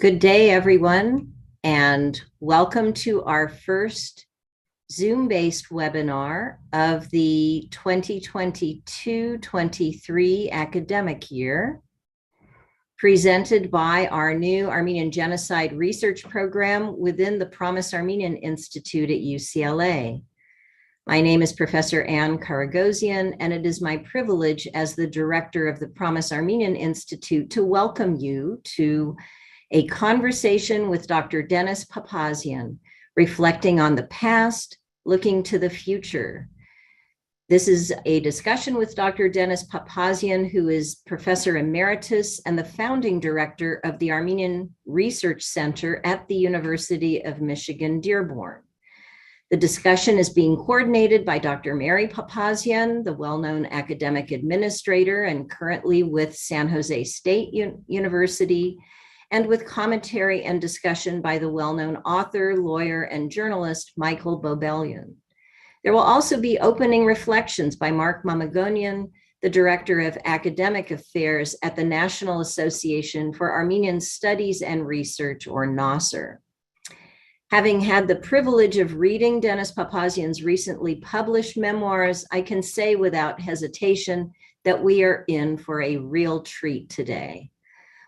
Good day, everyone, and welcome to our first Zoom-based webinar of the 2022-23 academic year, presented by our new Armenian Genocide Research Program within the Promise Armenian Institute at UCLA. My name is Professor Ann Karagosian, and it is my privilege as the director of the Promise Armenian Institute to welcome you to a conversation with Dr. Dennis Papazian, reflecting on the past, looking to the future. This is a discussion with Dr. Dennis Papazian, who is Professor Emeritus and the founding director of the Armenian Research Center at the University of Michigan, Dearborn. The discussion is being coordinated by Dr. Mary Papazian, the well-known academic administrator and currently with San Jose State University, and with commentary and discussion by the well-known author, lawyer, and journalist, Michael Bobelian. There will also be opening reflections by Mark Mamagonian, the Director of Academic Affairs at the National Association for Armenian Studies and Research, or NASR. Having had the privilege of reading Dennis Papazian's recently published memoirs, I can say without hesitation that we are in for a real treat today.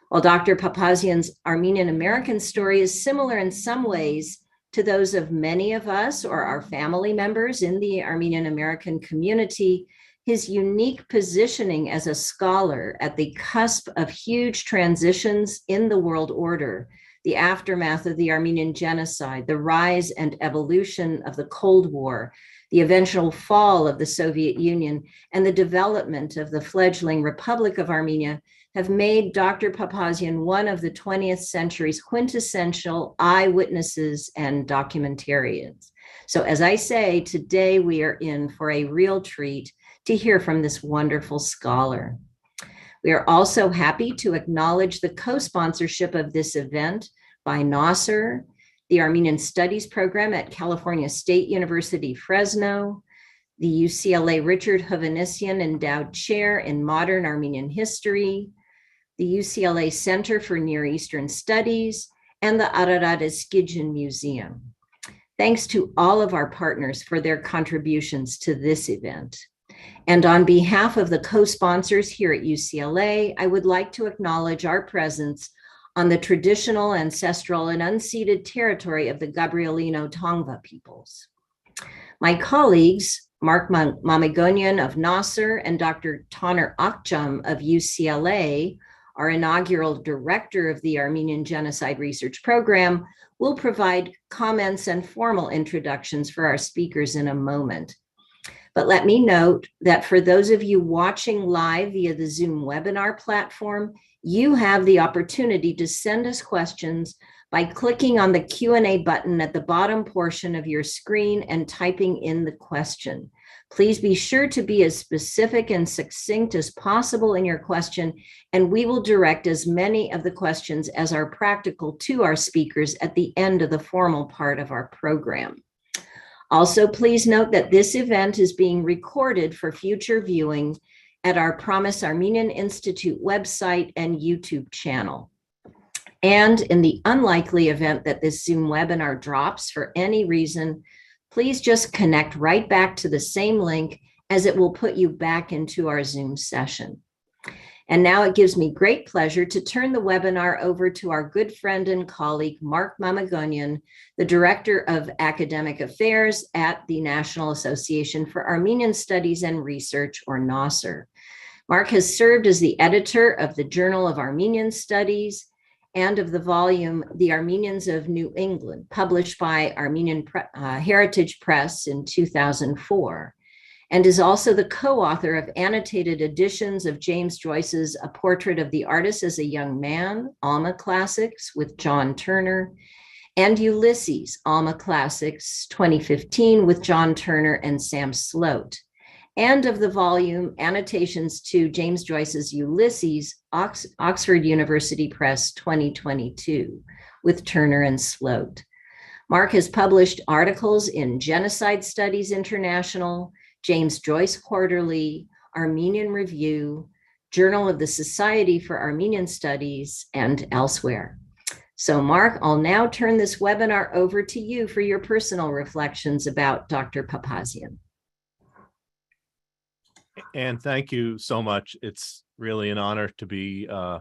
While Dr. Papazian's Armenian-American story is similar in some ways to those of many of us or our family members in the Armenian-American community, his unique positioning as a scholar at the cusp of huge transitions in the world order, the aftermath of the Armenian genocide, the rise and evolution of the Cold War, the eventual fall of the Soviet Union, and the development of the fledgling Republic of Armenia have made Dr. Papazian one of the 20th century's quintessential eyewitnesses and documentarians. So as I say, today we are in for a real treat to hear from this wonderful scholar. We are also happy to acknowledge the co-sponsorship of this event by NASR, the Armenian Studies Program at California State University, Fresno, the UCLA Richard Hovhannissian Endowed Chair in Modern Armenian History, the UCLA Center for Near Eastern Studies, and the Ararat Eskidjan Museum. Thanks to all of our partners for their contributions to this event. And on behalf of the co-sponsors here at UCLA, I would like to acknowledge our presence on the traditional, ancestral, and unceded territory of the Gabrielino Tongva peoples. My colleagues, Mark Mamagonian of NASR and Dr. Taner Akçam of UCLA, our inaugural director of the Armenian Genocide Research Program, will provide comments and formal introductions for our speakers in a moment. But let me note that for those of you watching live via the Zoom webinar platform, you have the opportunity to send us questions by clicking on the Q&A button at the bottom portion of your screen and typing in the question. Please be sure to be as specific and succinct as possible in your question, and we will direct as many of the questions as are practical to our speakers at the end of the formal part of our program. Also, please note that this event is being recorded for future viewing at our Promise Armenian Institute website and YouTube channel. And in the unlikely event that this Zoom webinar drops for any reason, please just connect right back to the same link, as it will put you back into our Zoom session. And now it gives me great pleasure to turn the webinar over to our good friend and colleague, Mark Mamagonian, the Director of Academic Affairs at the National Association for Armenian Studies and Research, or NASR. Mark has served as the editor of the Journal of Armenian Studies and of the volume, The Armenians of New England, published by Armenian Heritage Press in 2004. And is also the co-author of annotated editions of James Joyce's A Portrait of the Artist as a Young Man, Alma Classics with John Turner, and Ulysses, Alma Classics 2015 with John Turner and Sam Sloat, and of the volume Annotations to James Joyce's Ulysses, Oxford University Press 2022 with Turner and Sloat. Mark has published articles in Genocide Studies International, James Joyce Quarterly, Armenian Review, Journal of the Society for Armenian Studies, and elsewhere. So Mark, I'll now turn this webinar over to you for your personal reflections about Dr. Papazian. And thank you so much. It's really an honor to be a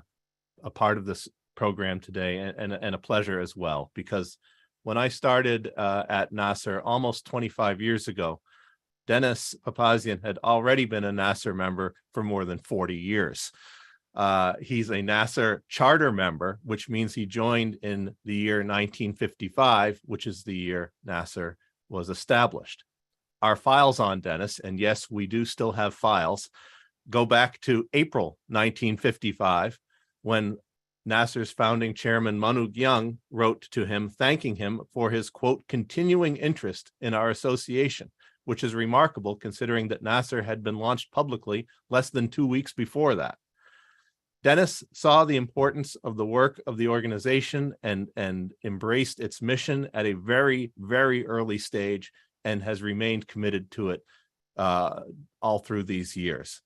part of this program today, and a pleasure as well, because when I started at Nasser almost 25 years ago, Dennis Papazian had already been a Nasser member for more than 40 years. He's a Nasser charter member, which means he joined in the year 1955, which is the year Nasser was established. Our files on Dennis, and yes, we do still have files, go back to April 1955, when Nasser's founding chairman Manuk Young wrote to him thanking him for his, quote, continuing interest in our association, which is remarkable considering that Nasser had been launched publicly less than 2 weeks before that. Dennis saw the importance of the work of the organization and embraced its mission at a very, very early stage, and has remained committed to it all through these years.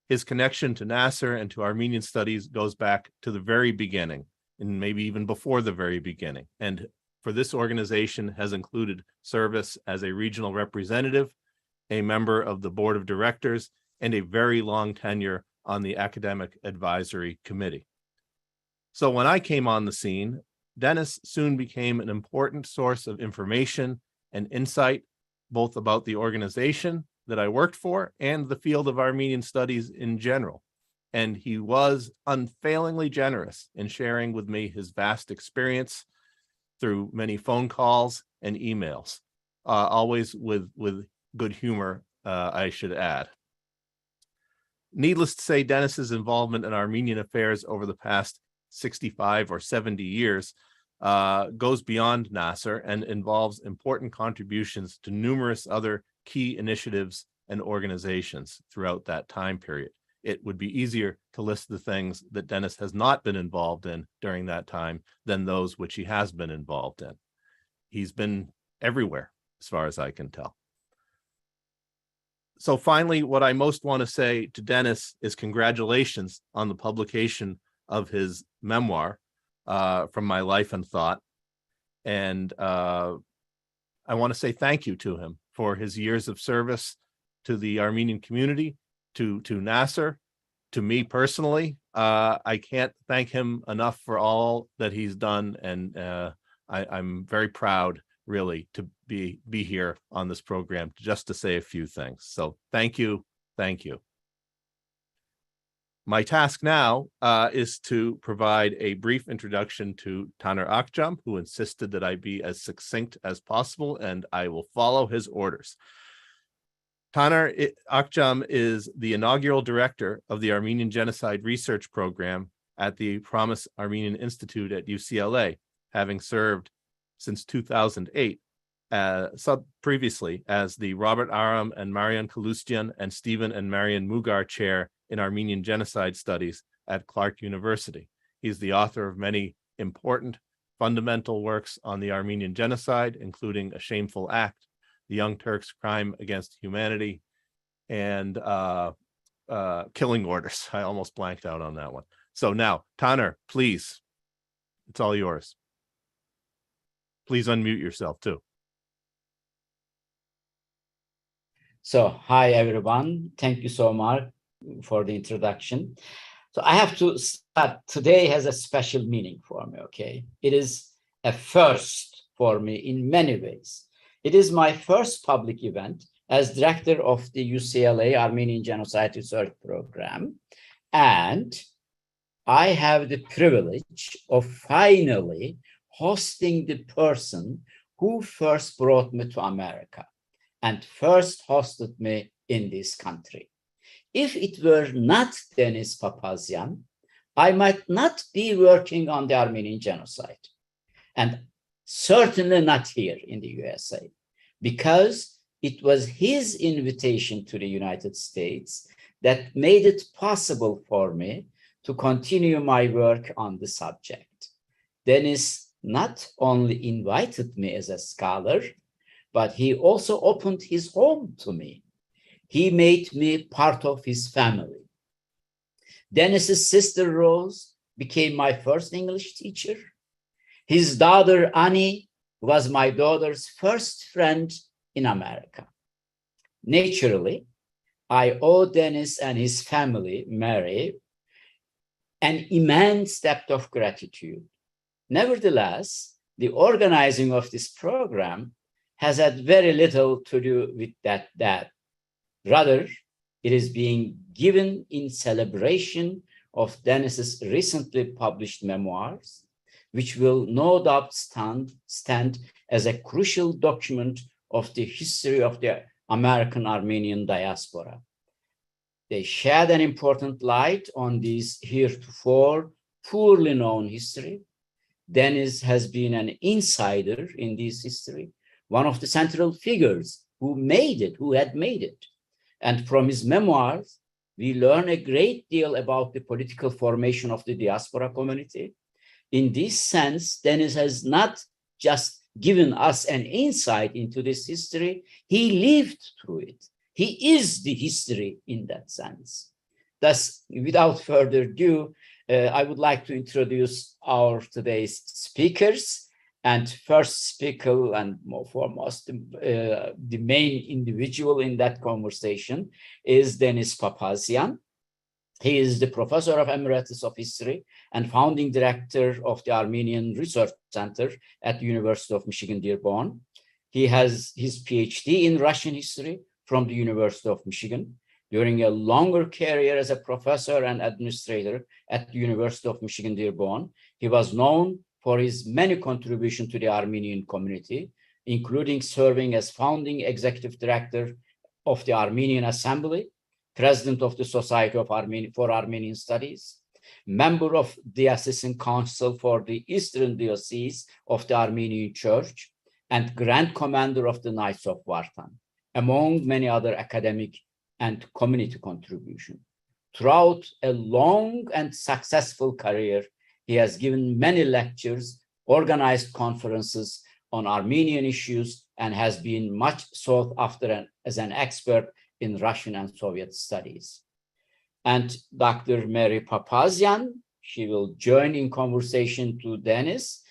His connection to Nasser and to Armenian studies goes back to the very beginning, and maybe even before the very beginning. And for this organization has included service as a regional representative, a member of the board of directors, and a very long tenure on the academic advisory committee. So when I came on the scene, Dennis soon became an important source of information and insight, both about the organization that I worked for and the field of Armenian studies in general. And he was unfailingly generous in sharing with me his vast experience through many phone calls and emails, always with good humor, I should add. Needless to say, Dennis's involvement in Armenian affairs over the past 65 or 70 years goes beyond Nasser and involves important contributions to numerous other key initiatives and organizations throughout that time period. It would be easier to list the things that Dennis has not been involved in during that time than those which he has been involved in. He's been everywhere, as far as I can tell. So finally, what I most want to say to Dennis is congratulations on the publication of his memoir, From My Life and Thought. And I want to say thank you to him for his years of service to the Armenian community, to Nasser, to me personally. I can't thank him enough for all that he's done. And I'm very proud, really, to be here on this program just to say a few things. So thank you. Thank you. My task now is to provide a brief introduction to Taner Akjam, who insisted that I be as succinct as possible, and I will follow his orders. Taner Akjam is the inaugural director of the Armenian Genocide Research Program at the Promise Armenian Institute at UCLA, having served since 2008, previously as the Robert Aram and Marian Kalustian and Stephen and Marian Mugar Chair in Armenian Genocide Studies at Clark University. He's the author of many important fundamental works on the Armenian genocide, including A Shameful Act, The Young Turks' Crime Against Humanity, and Killing Orders. I almost blanked out on that one. So now, Taner, please, it's all yours. Please unmute yourself too. So, hi everyone. Thank you so much for the introduction. So I have to start. Today has a special meaning for me, okay? It is a first for me in many ways. It is my first public event as director of the UCLA Armenian Genocide Research Program. And I have the privilege of finally hosting the person who first brought me to America and first hosted me in this country. If it were not Dennis Papazian, I might not be working on the Armenian genocide, and certainly not here in the USA, because it was his invitation to the United States that made it possible for me to continue my work on the subject. Dennis not only invited me as a scholar, but he also opened his home to me. He made me part of his family. Dennis's sister Rose became my first English teacher. His daughter, Annie, was my daughter's first friend in America. Naturally, I owe Dennis and his family, Mary, an immense debt of gratitude. Nevertheless, the organizing of this program has had very little to do with that debt. Rather, it is being given in celebration of Dennis's recently published memoirs, which will no doubt stand as a crucial document of the history of the American Armenian diaspora. They shed an important light on this heretofore poorly known history. Dennis has been an insider in this history, one of the central figures who had made it. And from his memoirs, we learn a great deal about the political formation of the diaspora community. In this sense, Dennis has not just given us an insight into this history, he lived through it. He is the history in that sense. Thus, without further ado, I would like to introduce our today's speakers. And first speaker and foremost, the main individual in that conversation is Dennis Papazian. He is the professor of Emeritus of History and founding director of the Armenian Research Center at the University of Michigan, Dearborn. He has his Ph.D. in Russian history from the University of Michigan. During a longer career as a professor and administrator at the University of Michigan, Dearborn, he was known for his many contributions to the Armenian community, including serving as founding executive director of the Armenian Assembly, president of the Society for Armenian Studies, member of the Assistant Council for the Eastern Diocese of the Armenian Church, and Grand Commander of the Knights of Vartan, among many other academic and community contributions. Throughout a long and successful career, he has given many lectures, organized conferences on Armenian issues, and has been much sought after as an expert in Russian and Soviet studies. And Dr. Mary Papazian, she will join in conversation to Dennis.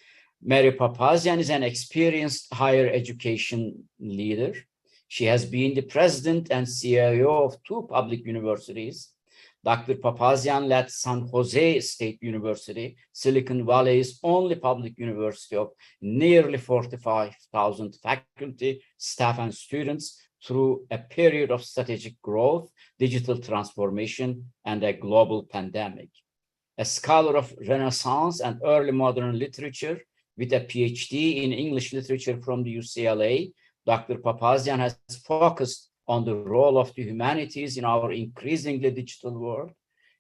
Mary Papazian is an experienced higher education leader. She has been the president and CIO of 2 public universities. Dr. Papazian led San Jose State University, Silicon Valley's only public university of nearly 45,000 faculty, staff, and students through a period of strategic growth, digital transformation, and a global pandemic. A scholar of Renaissance and early modern literature with a Ph.D. in English literature from the UCLA, Dr. Papazian has focused on the role of the humanities in our increasingly digital world.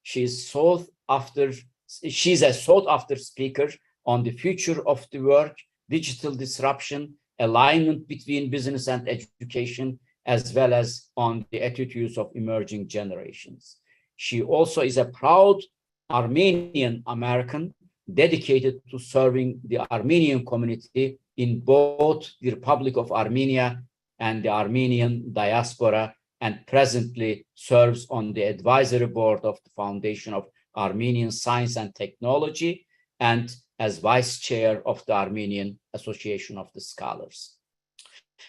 She's a sought-after speaker on the future of the work, digital disruption, alignment between business and education, as well as on the attitudes of emerging generations. She also is a proud Armenian-American dedicated to serving the Armenian community in both the Republic of Armenia and the Armenian diaspora, and presently serves on the advisory board of the Foundation of Armenian Science and Technology and as vice chair of the Armenian Association of the Scholars.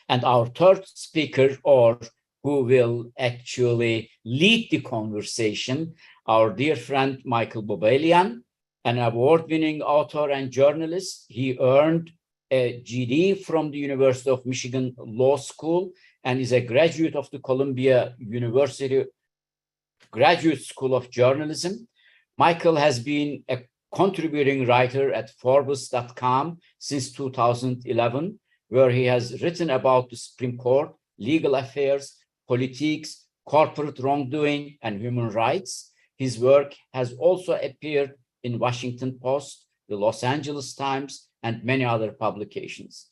And our third speaker, or who will actually lead the conversation, our dear friend Michael Bobalian, an award-winning author and journalist. He earned a GD from the University of Michigan Law School and is a graduate of the Columbia University Graduate School of Journalism. Michael has been a contributing writer at Forbes.com since 2011, where he has written about the Supreme Court, legal affairs, politics, corporate wrongdoing, and human rights. His work has also appeared in Washington Post, the Los Angeles Times, and many other publications.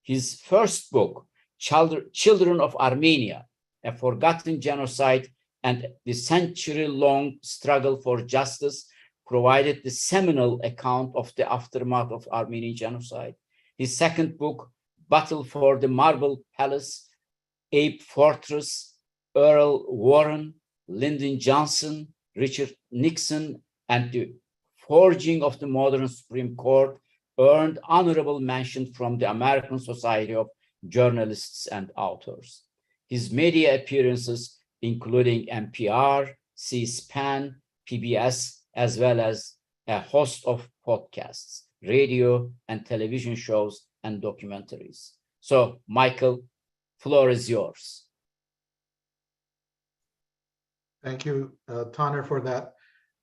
His first book, Children of Armenia, A Forgotten Genocide and the Century-Long Struggle for Justice, provided the seminal account of the aftermath of Armenian genocide. His second book, Battle for the Marble Palace, Abe Fortress, Earl Warren, Lyndon Johnson, Richard Nixon, and the Forging of the Modern Supreme Court, earned honorable mention from the American Society of Journalists and Authors. His media appearances, including NPR, C-SPAN, PBS, as well as a host of podcasts, radio and television shows, and documentaries. So, Michael, floor is yours. Thank you, Taner, for that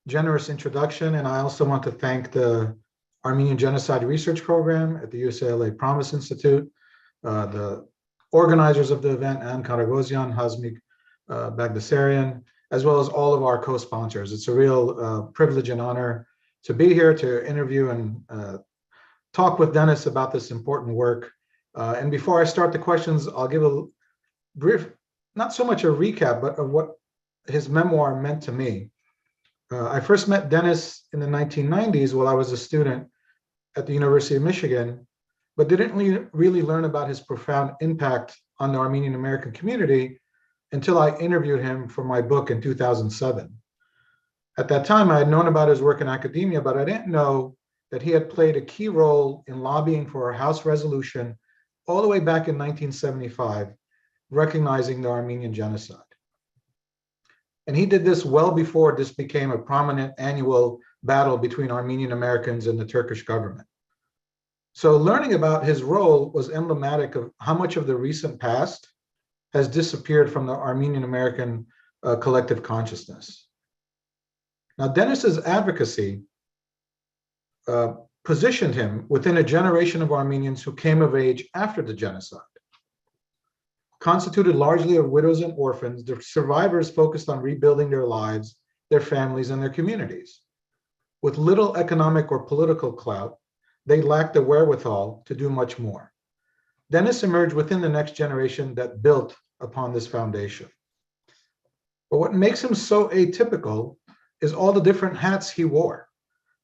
generous introduction. And I also want to thank the Armenian Genocide Research Program at the UCLA Promise Institute, the organizers of the event, Anne Karagosian, Hazmik Bagdasarian, as well as all of our co-sponsors. It's a real privilege and honor to be here to interview and talk with Dennis about this important work. And before I start the questions, I'll give a brief, not so much a recap, but of what his memoir meant to me. I first met Dennis in the 1990s while I was a student at the University of Michigan, but didn't really learn about his profound impact on the Armenian-American community until I interviewed him for my book in 2007. At that time, I had known about his work in academia, but I didn't know that he had played a key role in lobbying for a House resolution all the way back in 1975, recognizing the Armenian genocide. And he did this well before this became a prominent annual battle between Armenian Americans and the Turkish government. So learning about his role was emblematic of how much of the recent past has disappeared from the Armenian American collective consciousness. Now, Dennis's advocacy positioned him within a generation of Armenians who came of age after the genocide. Constituted largely of widows and orphans, the survivors focused on rebuilding their lives, their families, and their communities. With little economic or political clout, they lacked the wherewithal to do much more. Dennis emerged within the next generation that built upon this foundation. But what makes him so atypical is all the different hats he wore.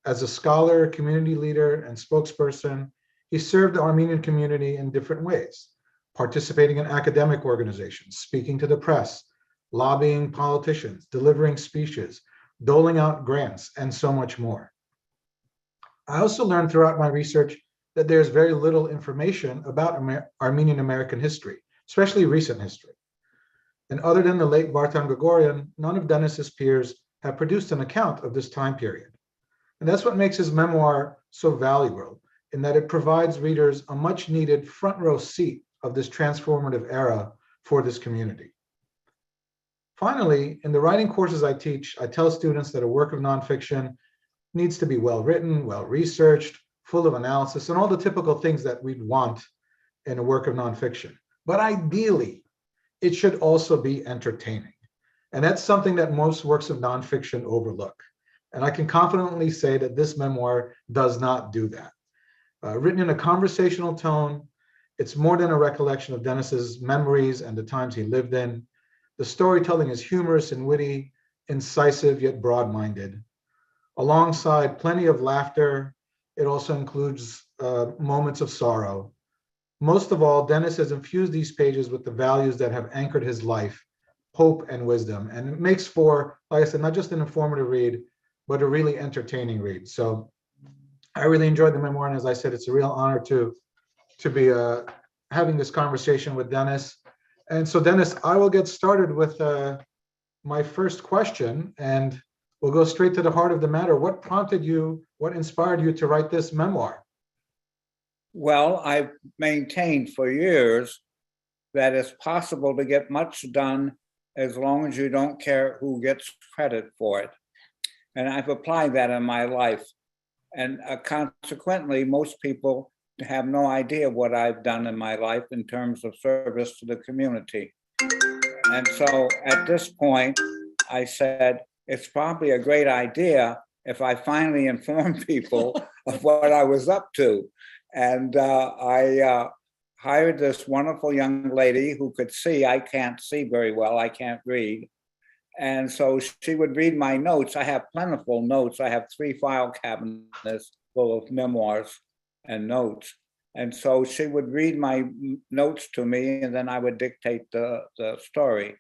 As a scholar, community leader, and spokesperson, he served the Armenian community in different ways, participating in academic organizations, speaking to the press, lobbying politicians, delivering speeches, doling out grants, and so much more. I also learned throughout my research that there's very little information about Armenian American history, especially recent history. And other than the late Vartan Gregorian, none of Dennis's peers have produced an account of this time period. And that's what makes his memoir so valuable, in that it provides readers a much needed front row seat of this transformative era for this community. Finally, in the writing courses I teach, I tell students that a work of nonfiction needs to be well written, well researched, full of analysis, and all the typical things that we'd want in a work of nonfiction. But ideally, it should also be entertaining. And that's something that most works of nonfiction overlook. And I can confidently say that this memoir does not do that. Written in a conversational tone, it's more than a recollection of Dennis's memories and the times he lived in. The storytelling is humorous and witty, incisive yet broad-minded. Alongside plenty of laughter, it also includes moments of sorrow. Most of all, Dennis has infused these pages with the values that have anchored his life, hope and wisdom. And it makes for, like I said, not just an informative read, but a really entertaining read. So I really enjoyed the memoir. And as I said, it's a real honor to be having this conversation with Dennis. And so Dennis, I will get started with my first question, and we'll go straight to the heart of the matter. What prompted you, what inspired you to write this memoir? Well, I've maintained for years that it's possible to get much done as long as you don't care who gets credit for it. And I've applied that in my life. And consequently, most people have no idea what I've done in my life in terms of service to the community. And so at this point, I said, it's probably a great idea if I finally inform people of what I was up to. And I hired this wonderful young lady who could see. I can't see very well, I can't read. And so she would read my notes. I have plentiful notes. I have 3 file cabinets full of memoirs and notes. And so she would read my notes to me, and then I would dictate the story.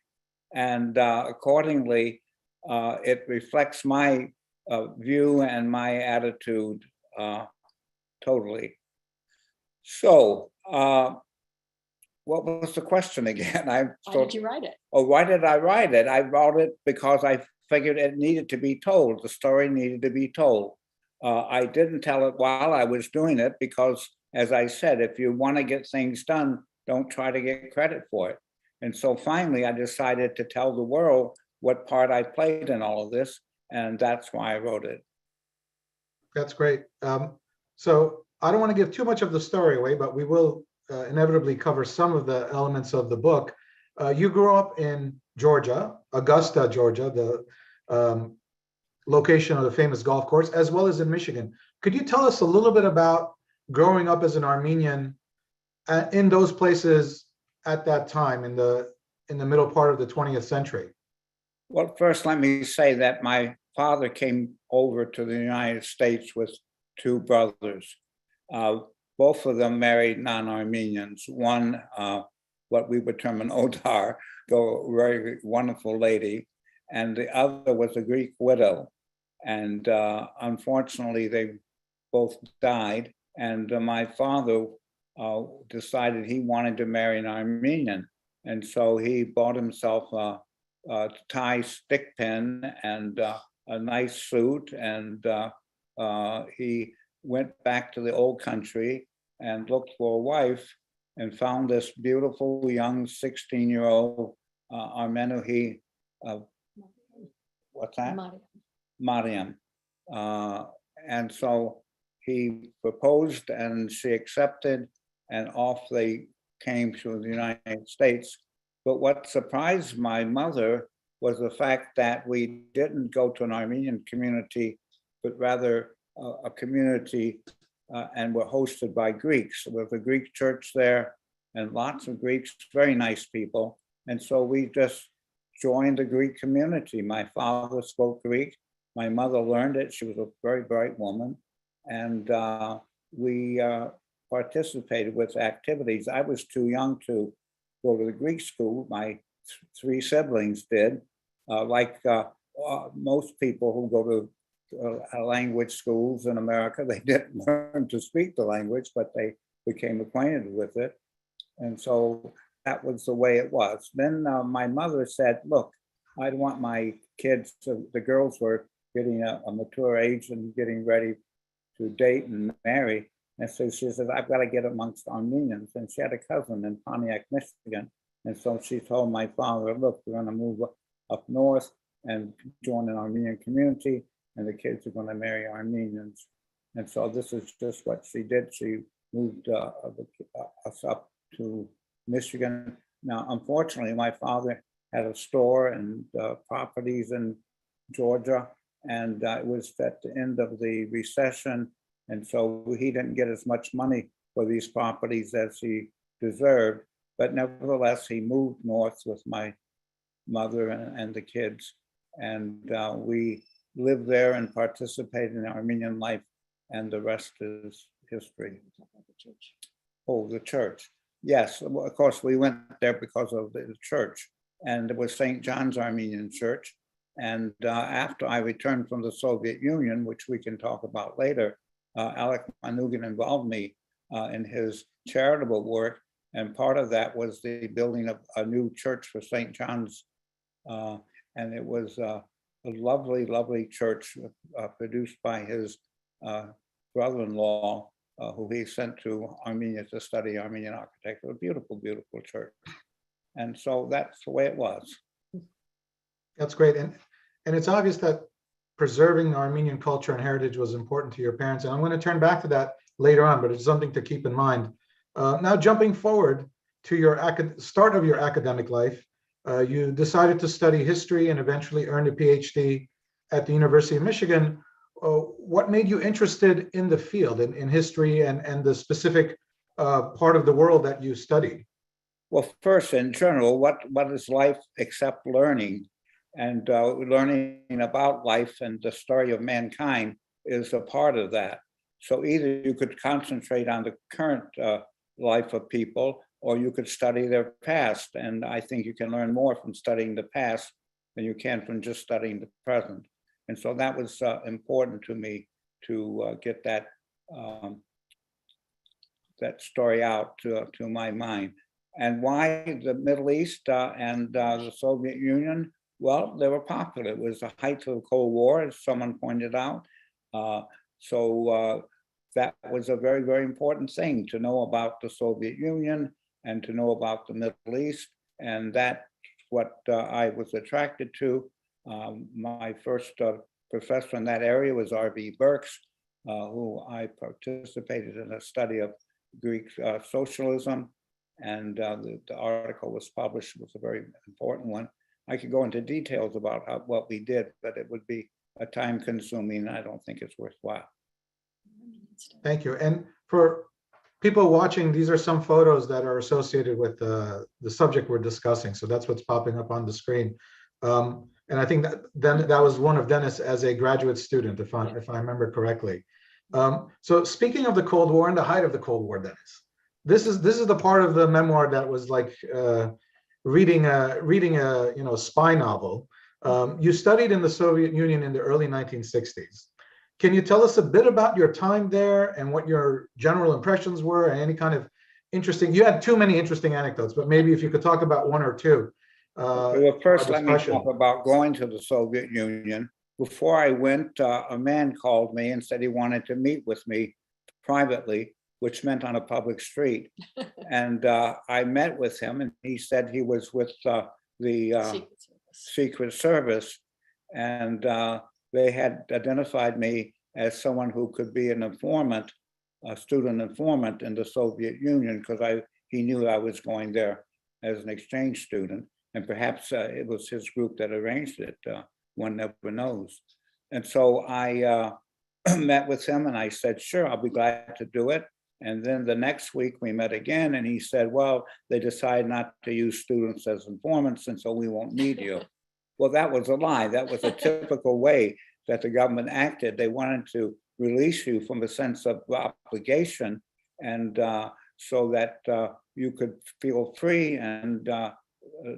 And accordingly, it reflects my view and my attitude totally. So, what was the question again? Why did you write it? Oh, why did I write it? I wrote it because I figured it needed to be told. The story needed to be told. I didn't tell it while I was doing it because, as I said, if you want to get things done, don't try to get credit for it. And so finally, I decided to tell the world what part I played in all of this, and that's why I wrote it. That's great. So I don't want to give too much of the story away, but we will inevitably cover some of the elements of the book. You grew up in Georgia, Augusta, Georgia, the location of the famous golf course, as well as in Michigan. Could you tell us a little bit about growing up as an Armenian in those places at that time in the middle part of the 20th century? Well, first, let me say that my father came over to the United States with two brothers. Both of them married non-Armenians. One, what we would term an Odar, a very wonderful lady, and the other was a Greek widow. And unfortunately, they both died. And my father decided he wanted to marry an Armenian. And so he bought himself a tie stick pin and a nice suit. And he went back to the old country and looked for a wife and found this beautiful young 16-year-old Armenu. What's that? Mariam. And so he proposed and she accepted, and off they came to the United States. But what surprised my mother was the fact that we didn't go to an Armenian community, but rather a community and were hosted by Greeks. There was a Greek church there and lots of Greeks, very nice people. And so we just joined the Greek community. My father spoke Greek. My mother learned it. She was a very bright woman. And we participated with activities. I was too young to go to the Greek school. My three siblings did. Like most people who go to language schools in America, they didn't learn to speak the language, but they became acquainted with it. And so that was the way it was. Then my mother said, look, I want my kids to, the girls were getting a mature age and getting ready to date and marry. And so she said, I've got to get amongst Armenians. And she had a cousin in Pontiac, Michigan. And so she told my father, look, we're going to move up north and join an Armenian community, and the kids are going to marry Armenians. And so this is just what she did. She moved us up to Michigan. Now, unfortunately, my father had a store and properties in Georgia, and it was at the end of the recession. And so he didn't get as much money for these properties as he deserved. But nevertheless, he moved north with my mother and the kids. And we lived there and participated in Armenian life, and the rest is history. Oh, the church. Yes, well, of course, we went there because of the church, and it was St. John's Armenian Church. And after I returned from the Soviet Union, which we can talk about later, Alec Manoogian involved me in his charitable work. And part of that was the building of a new church for St. John's. And it was a lovely, lovely church produced by his brother-in-law, who he sent to Armenia to study Armenian architecture. A beautiful, beautiful church. And so that's the way it was. That's great. And it's obvious that preserving the Armenian culture and heritage was important to your parents. And I'm going to turn back to that later on, but it's something to keep in mind. Now, jumping forward to your start of your academic life, you decided to study history and eventually earned a Ph.D. at the University of Michigan. What made you interested in the field, in history and the specific part of the world that you studied? Well, first, in general, what is life except learning? And learning about life and the story of mankind is a part of that. So either you could concentrate on the current life of people, or you could study their past. And I think you can learn more from studying the past than you can from just studying the present. And so that was important to me to get that that story out to my mind. And why the Middle East and the Soviet Union? Well, they were popular. It was the height of the Cold War, as someone pointed out. So that was a very, very important thing to know about the Soviet Union and to know about the Middle East. And that's what I was attracted to. My first professor in that area was R.V. Burks, who I participated in a study of Greek socialism. And the article was published. It was a very important one. I could go into details about what we did, but it would be a time consuming. I don't think it's worthwhile. Thank you. And for people watching, these are some photos that are associated with the subject we're discussing. So that's what's popping up on the screen. And I think that was one of Dennis as a graduate student, if I remember correctly. So speaking of the Cold War and the height of the Cold War, Dennis, this is the part of the memoir that was like reading a spy novel. You studied in the Soviet Union in the early 1960s. Can you tell us a bit about your time there and what your general impressions were, and any kind of interesting? You had too many interesting anecdotes, but maybe if you could talk about one or two. Well, first, let me talk about going to the Soviet Union. Before I went, a man called me and said he wanted to meet with me privately, which meant on a public street. And I met with him, and he said he was with the Secret Service, and they had identified me as someone who could be an informant, a student informant in the Soviet Union, because he knew I was going there as an exchange student, and perhaps it was his group that arranged it. One never knows. And so I met with him, and I said, sure, I'll be glad to do it. And then the next week we met again, and he said, well, they decided not to use students as informants, and so we won't need you. Well, that was a lie. That was a typical way that the government acted. They wanted to release you from a sense of obligation, and so that you could feel free and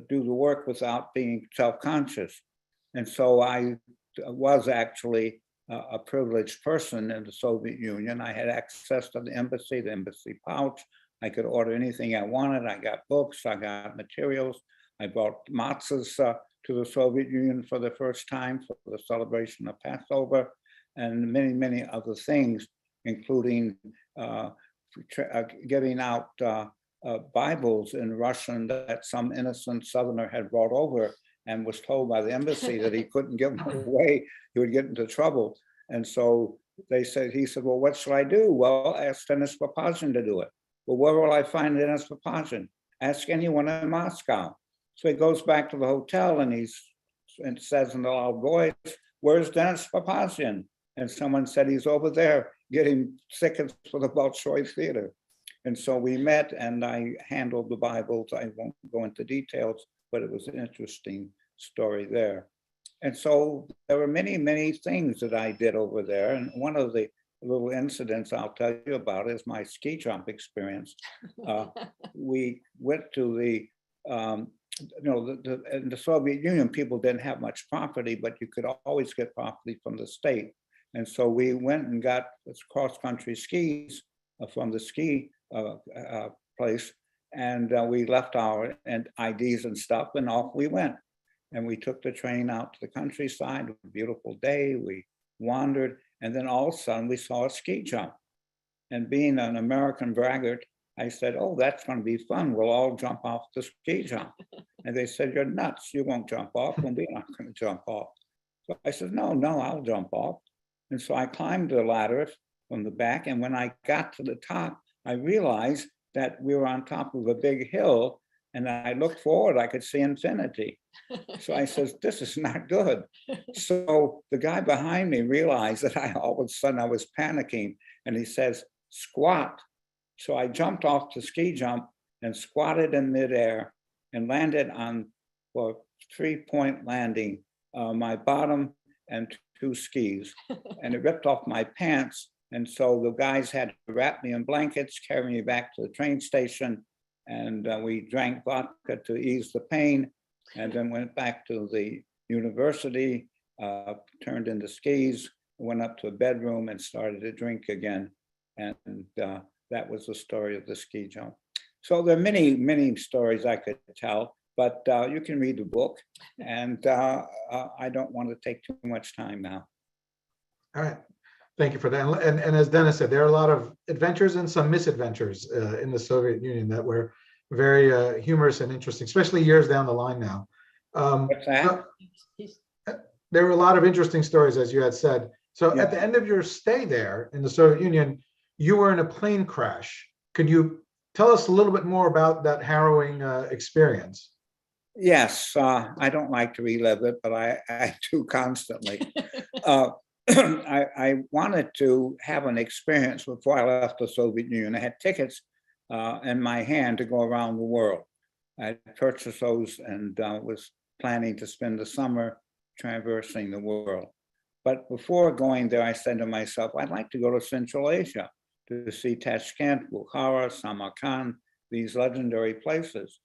do the work without being self-conscious. And so I was actually a privileged person in the Soviet Union. I had access to the embassy pouch. I could order anything I wanted. I got books, I got materials. I brought matzahs to the Soviet Union for the first time for the celebration of Passover, and many, many other things, including giving out Bibles in Russian that some innocent Southerner had brought over, and was told by the embassy that he couldn't give them away, he would get into trouble. And so he said, well, what should I do? Well, ask Dennis Papazian to do it. Well, where will I find Dennis Papazian? Ask anyone in Moscow. So he goes back to the hotel, and says in a loud voice, where's Dennis Papazian? And someone said, he's over there getting tickets for the Bolshoi Theater. And so we met, and I handled the Bibles. I won't go into details, but it was an interesting story there. And so there were many, many things that I did over there. And one of the little incidents I'll tell you about is my ski jump experience. We went to the, in the Soviet Union, people didn't have much property, but you could always get property from the state. And so we went and got cross-country skis from the ski place, and we left our IDs and stuff, and off we went. And we took the train out to the countryside. A beautiful day. We wandered, and then all of a sudden we saw a ski jump. And being an American braggart, I said, oh, that's going to be fun. We'll all jump off the ski jump. And they said, you're nuts. You won't jump off. Well, we're not going to jump off. So I said, no, I'll jump off. And so I climbed the ladder from the back. And when I got to the top, I realized that we were on top of a big hill. And I looked forward, I could see infinity. So I said, this is not good. So the guy behind me realized that all of a sudden I was panicking, and he says, squat. So I jumped off the ski jump and squatted in midair and landed on a 3-point landing, my bottom and 2 skis. And it ripped off my pants. And so the guys had to wrap me in blankets, carry me back to the train station. And we drank vodka to ease the pain, and then went back to the university, turned into skis, went up to a bedroom and started to drink again. And that was the story of the ski jump. So there are many, many stories I could tell, but you can read the book, and I don't want to take too much time now. All right. Thank you for that. And as Dennis said, there are a lot of adventures and some misadventures in the Soviet Union that were very humorous and interesting, especially years down the line now. What's that? There were a lot of interesting stories, as you had said. So Yeah. at the end of your stay there in the Soviet Union, you were in a plane crash. Could you tell us a little bit more about that harrowing experience? Yes, I don't like to relive it, but I do constantly. I wanted to have an experience before I left the Soviet Union. I had tickets in my hand to go around the world. I purchased those and was planning to spend the summer traversing the world. But before going there, I said to myself, I'd like to go to Central Asia to see Tashkent, Bukhara, Samarkand, these legendary places.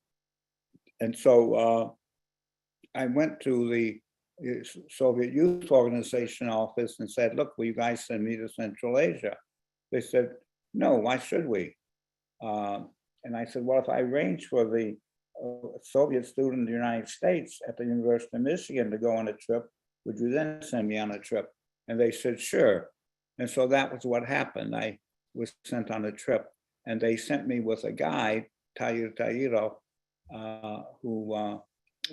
And so I went to the Soviet Youth Organization office and said, look, will you guys send me to Central Asia? They said, no, why should we? And I said, well, if I arrange for the Soviet student in the United States at the University of Michigan to go on a trip, would you then send me on a trip? And they said, sure. And so that was what happened. I was sent on a trip, and they sent me with a guide, Tayir Tayirov, who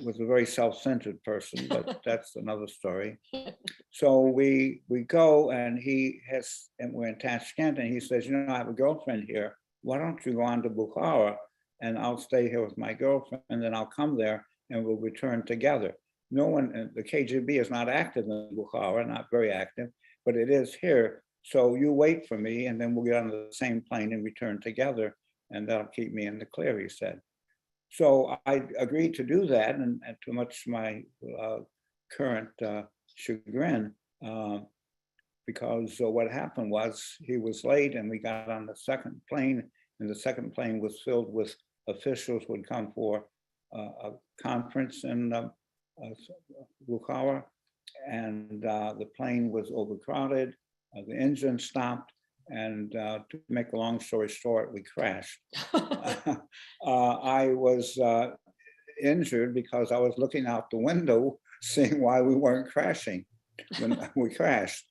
was a very self-centered person, but that's another story. So we go, and we're in Tashkent, and he says, you know, I have a girlfriend here. Why don't you go on to Bukhara, and I'll stay here with my girlfriend, and then I'll come there, and we'll return together. No one, the KGB is not active in Bukhara, not very active, but it is here. So you wait for me, and then we'll get on the same plane and return together, and that'll keep me in the clear, he said. So I agreed to do that, and to much my current chagrin, because what happened was he was late, and we got on the second plane, and the second plane was filled with officials who would come for a conference in Bukhara, and the plane was overcrowded, the engine stopped, and to make a long story short, we crashed. I was injured because I was looking out the window, seeing why we weren't crashing when we crashed.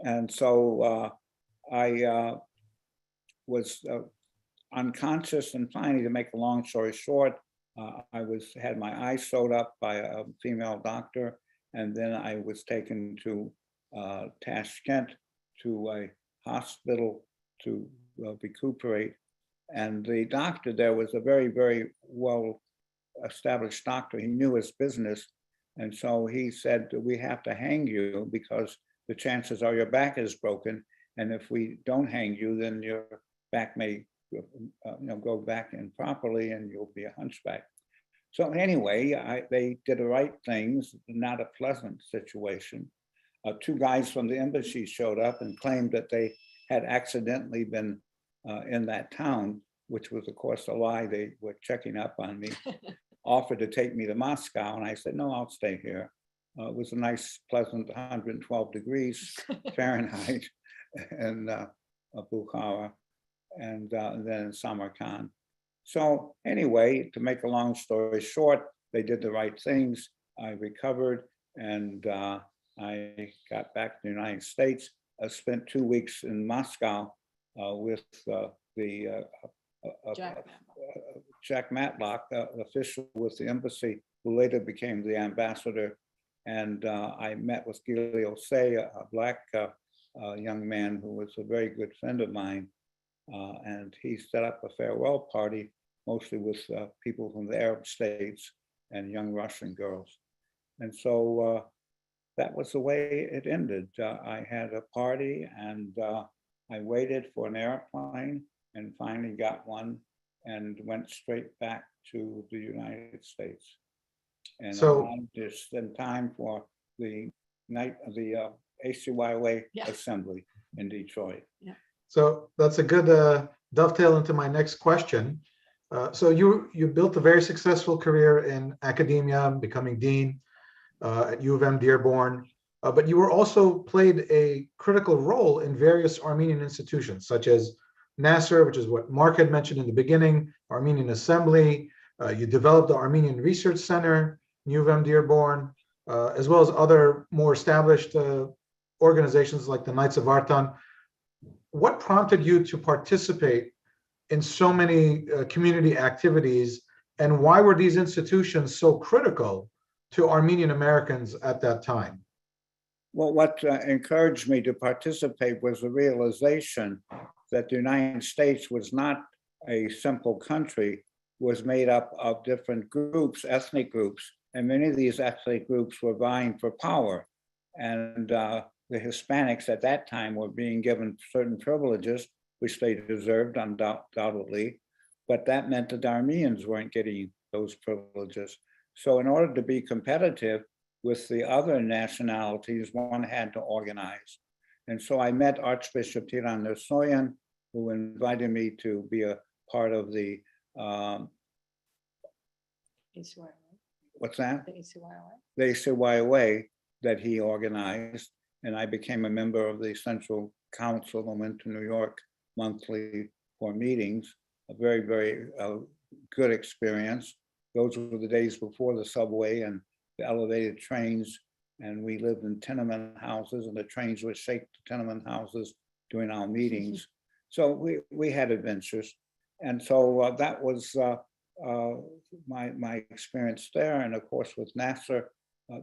And so I was unconscious, and finally, to make a long story short, I had my eyes sewed up by a female doctor, and then I was taken to Tashkent to a hospital to recuperate. And the doctor there was a very, very well established doctor. He knew his business. And so he said, we have to hang you because the chances are your back is broken. And if we don't hang you, then your back may go back improperly and you'll be a hunchback. So anyway, they did the right things, not a pleasant situation. Two guys from the embassy showed up and claimed that they had accidentally been in that town, which was of course a lie. They were checking up on me, offered to take me to Moscow, and I said, no, I'll stay here. It was a nice, pleasant 112 degrees Fahrenheit in Bukhara, and then in Samarkand. So anyway, to make a long story short, they did the right things. I recovered, and I got back to the United States. I spent 2 weeks in Moscow with Jack Matlock, official with the embassy, who later became the ambassador. And I met with Gilio Say, a black young man who was a very good friend of mine. And he set up a farewell party, mostly with people from the Arab states and young Russian girls. And so that was the way it ended. I had a party, and I waited for an airplane and finally got one and went straight back to the United States. And So- I just spent time for the night of the ACYOA assembly in Detroit. So that's a good dovetail into my next question. So you built a very successful career in academia, becoming dean at U of M Dearborn, but you were also played a critical role in various Armenian institutions, such as Nasser, which is what Mark had mentioned in the beginning, Armenian Assembly. You developed the Armenian Research Center, Newham Dearborn, as well as other more established organizations like the Knights of Artan. What prompted you to participate in so many community activities, and why were these institutions so critical to Armenian Americans at that time? Well, what encouraged me to participate was the realization that the United States was not a simple country, was made up of different groups, ethnic groups, and many of these ethnic groups were vying for power. And the Hispanics at that time were being given certain privileges, which they deserved undoubtedly, but that meant that the Armenians weren't getting those privileges. So in order to be competitive with the other nationalities, one had to organize. And so I met Archbishop Tiran Nersoyan, who invited me to be a part of the, what's that? The ACYOA that he organized. And I became a member of the Central Council and went to New York monthly for meetings. A very, very good experience. Those were the days before the subway and the elevated trains, and we lived in tenement houses, and the trains would shake the tenement houses during our meetings. So we had adventures. And so that was my experience there. And of course with Nasser,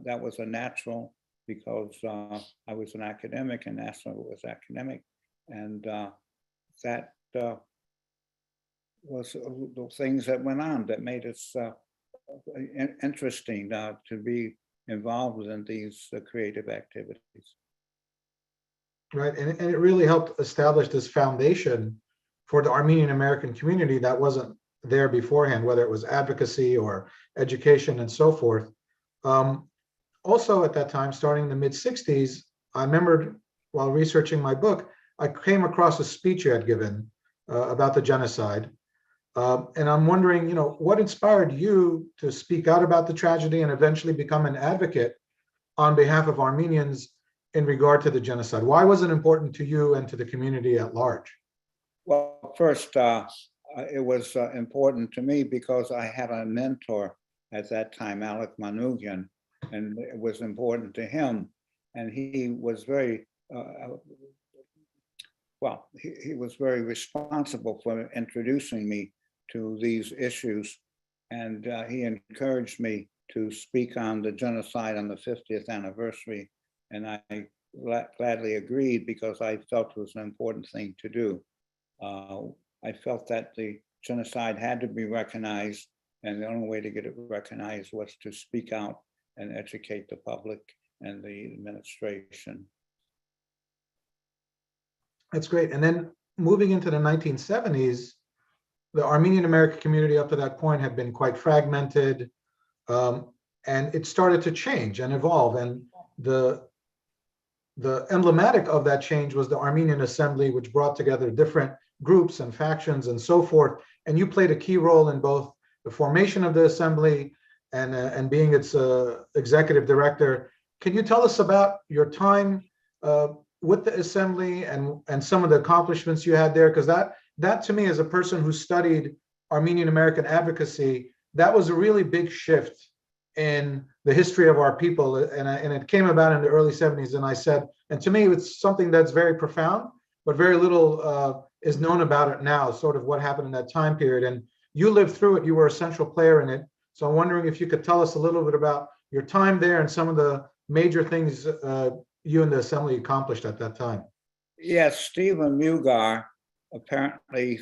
that was a natural, because I was an academic and Nasser was academic. And that was the things that went on that made us interesting to be involved in these creative activities. Right, and it really helped establish this foundation for the Armenian-American community that wasn't there beforehand, whether it was advocacy or education and so forth. Also at that time, starting in the mid-60s, I remembered while researching my book, I came across a speech you had given about the genocide. And I'm wondering, what inspired you to speak out about the tragedy and eventually become an advocate on behalf of Armenians in regard to the genocide? Why was it important to you and to the community at large? Well, first, it was important to me because I had a mentor at that time, Alec Manoogian, and it was important to him. And he was very, he was very responsible for introducing me to these issues. And he encouraged me to speak on the genocide on the 50th anniversary. And I gladly agreed because I felt it was an important thing to do. I felt that the genocide had to be recognized, and the only way to get it recognized was to speak out and educate the public and the administration. That's great. And then moving into the 1970s, the Armenian-American community up to that point had been quite fragmented, and it started to change and evolve. And the emblematic of that change was the Armenian Assembly, which brought together different groups and factions and so forth. And you played a key role in both the formation of the assembly and being its executive director. Can you tell us about your time with the assembly and some of the accomplishments you had there? Because that to me, as a person who studied Armenian-American advocacy, that was a really big shift in the history of our people. And it came about in the early 70s. And I said, and to me, it's something that's very profound, but very little is known about it now, sort of what happened in that time period. And you lived through it, you were a central player in it. So I'm wondering if you could tell us a little bit about your time there and some of the major things you and the assembly accomplished at that time. Yes, Stephen Mugar apparently,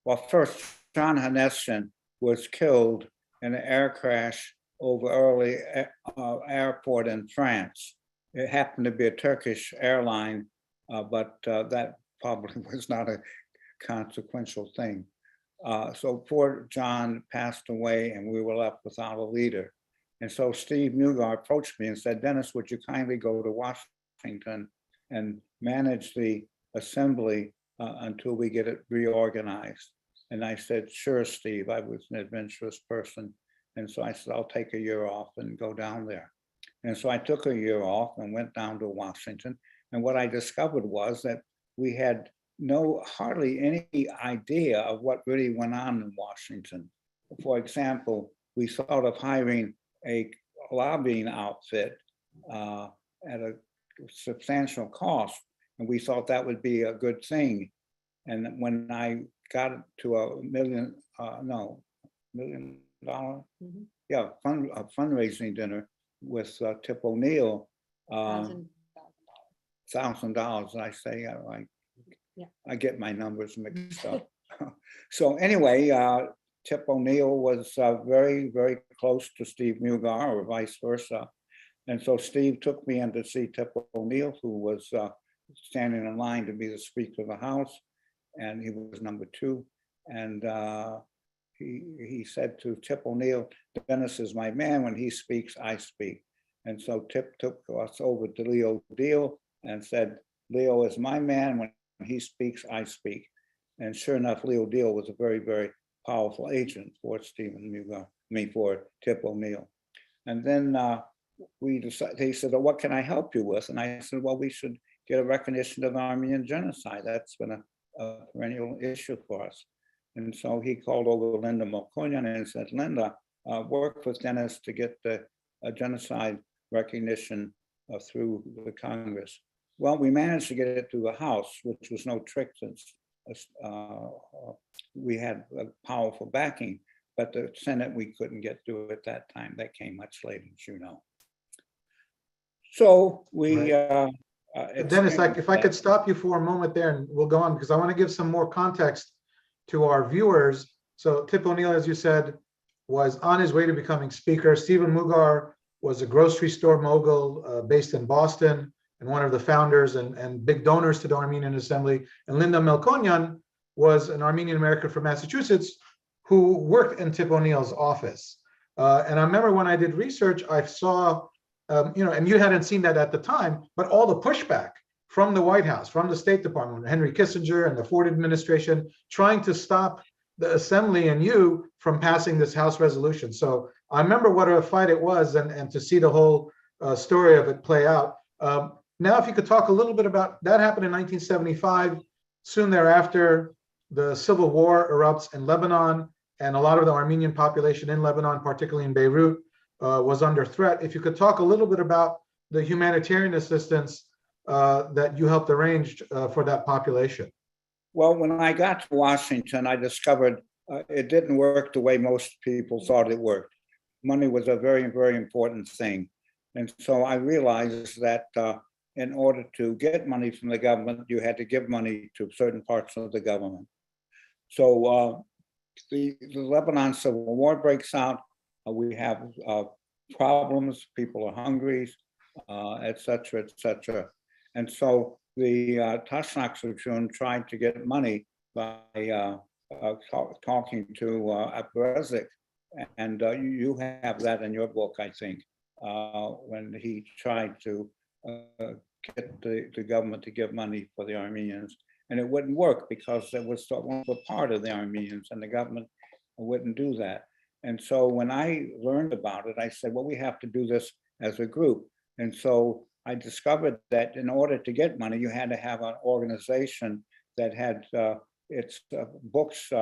well, first, John Hanessian was killed in an air crash over Orly airport in France. It happened to be a Turkish airline, but that probably was not a consequential thing. So poor John passed away and we were left without a leader. And so Steve Mugar approached me and said, Dennis, would you kindly go to Washington and manage the assembly until we get it reorganized? And I said, sure, Steve. I was an adventurous person. And so I said, I'll take a year off and go down there. And so I took a year off and went down to Washington. And what I discovered was that we had hardly any idea of what really went on in Washington. For example, we thought of hiring a lobbying outfit at a substantial cost, and we thought that would be a good thing. And when I got to $1 million, $1 million, yeah, a fundraising dinner with Tip O'Neill, $1,000. I say, I get my numbers mixed up. So anyway, Tip O'Neill was very, very close to Steve Mugar, or vice versa. And so Steve took me in to see Tip O'Neill, who was standing in line to be the Speaker of the House, and he was number 2. And he said to Tip O'Neill, "Dennis is my man. When he speaks, I speak." And so Tip took us over to Leo Deal and said, "Leo is my man. When he speaks, I speak." And sure enough, Leo Deal was a very, very powerful agent for Stephen Mugar, for Tip O'Neill. And then we decided, he said, "Oh, what can I help you with?" And I said, "Well, we should get a recognition of the Armenian genocide. That's been a perennial issue for us." And so he called over Linda Melkonian and said, "Linda, work with Dennis to get the genocide recognition through the Congress." Well, we managed to get it through the House, which was no trick since we had a powerful backing, but the Senate we couldn't get through at that time. That came much later, as you know. So we Dennis, if I could stop you for a moment there, and we'll go on, because I want to give some more context to our viewers. So Tip O'Neill, as you said, was on his way to becoming Speaker. Stephen Mugar was a grocery store mogul based in Boston, and one of the founders and big donors to the Armenian Assembly. And Linda Melkonian was an Armenian-American from Massachusetts who worked in Tip O'Neill's office. And I remember when I did research, I saw, and you hadn't seen that at the time, but all the pushback from the White House, from the State Department, Henry Kissinger and the Ford administration, trying to stop the Assembly and you from passing this House resolution. So I remember what a fight it was, and to see the whole story of it play out. Now, if you could talk a little bit about that, happened in 1975. Soon thereafter, the civil war erupts in Lebanon, and a lot of the Armenian population in Lebanon, particularly in Beirut, was under threat. If you could talk a little bit about the humanitarian assistance that you helped arrange for that population. Well, when I got to Washington, I discovered it didn't work the way most people thought it worked. Money was a very, very important thing. And so I realized that in order to get money from the government, you had to give money to certain parts of the government. So the Lebanon Civil War breaks out. We have problems, people are hungry, et cetera, et cetera. And so the Taşnakçı tried to get money by talking to Papazian, and you have that in your book, I think, when he tried to get the government to give money for the Armenians, and it wouldn't work because it was a part of the Armenians, and the government wouldn't do that. And so when I learned about it, I said, well, we have to do this as a group. And so I discovered that in order to get money, you had to have an organization that had its books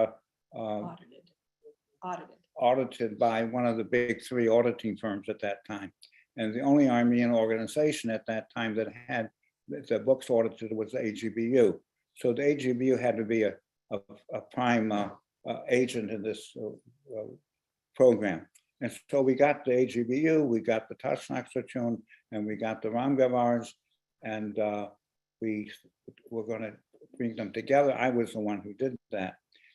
audited by one of the big 3 auditing firms at that time. And the only Armenian organization at that time that had the books audited was the AGBU. So the AGBU had to be a prime agent in this program. And so we got the AGBU, we got the Taşnakçı, and we got the Ramgavars, and we were going to bring them together. I was the one who did that.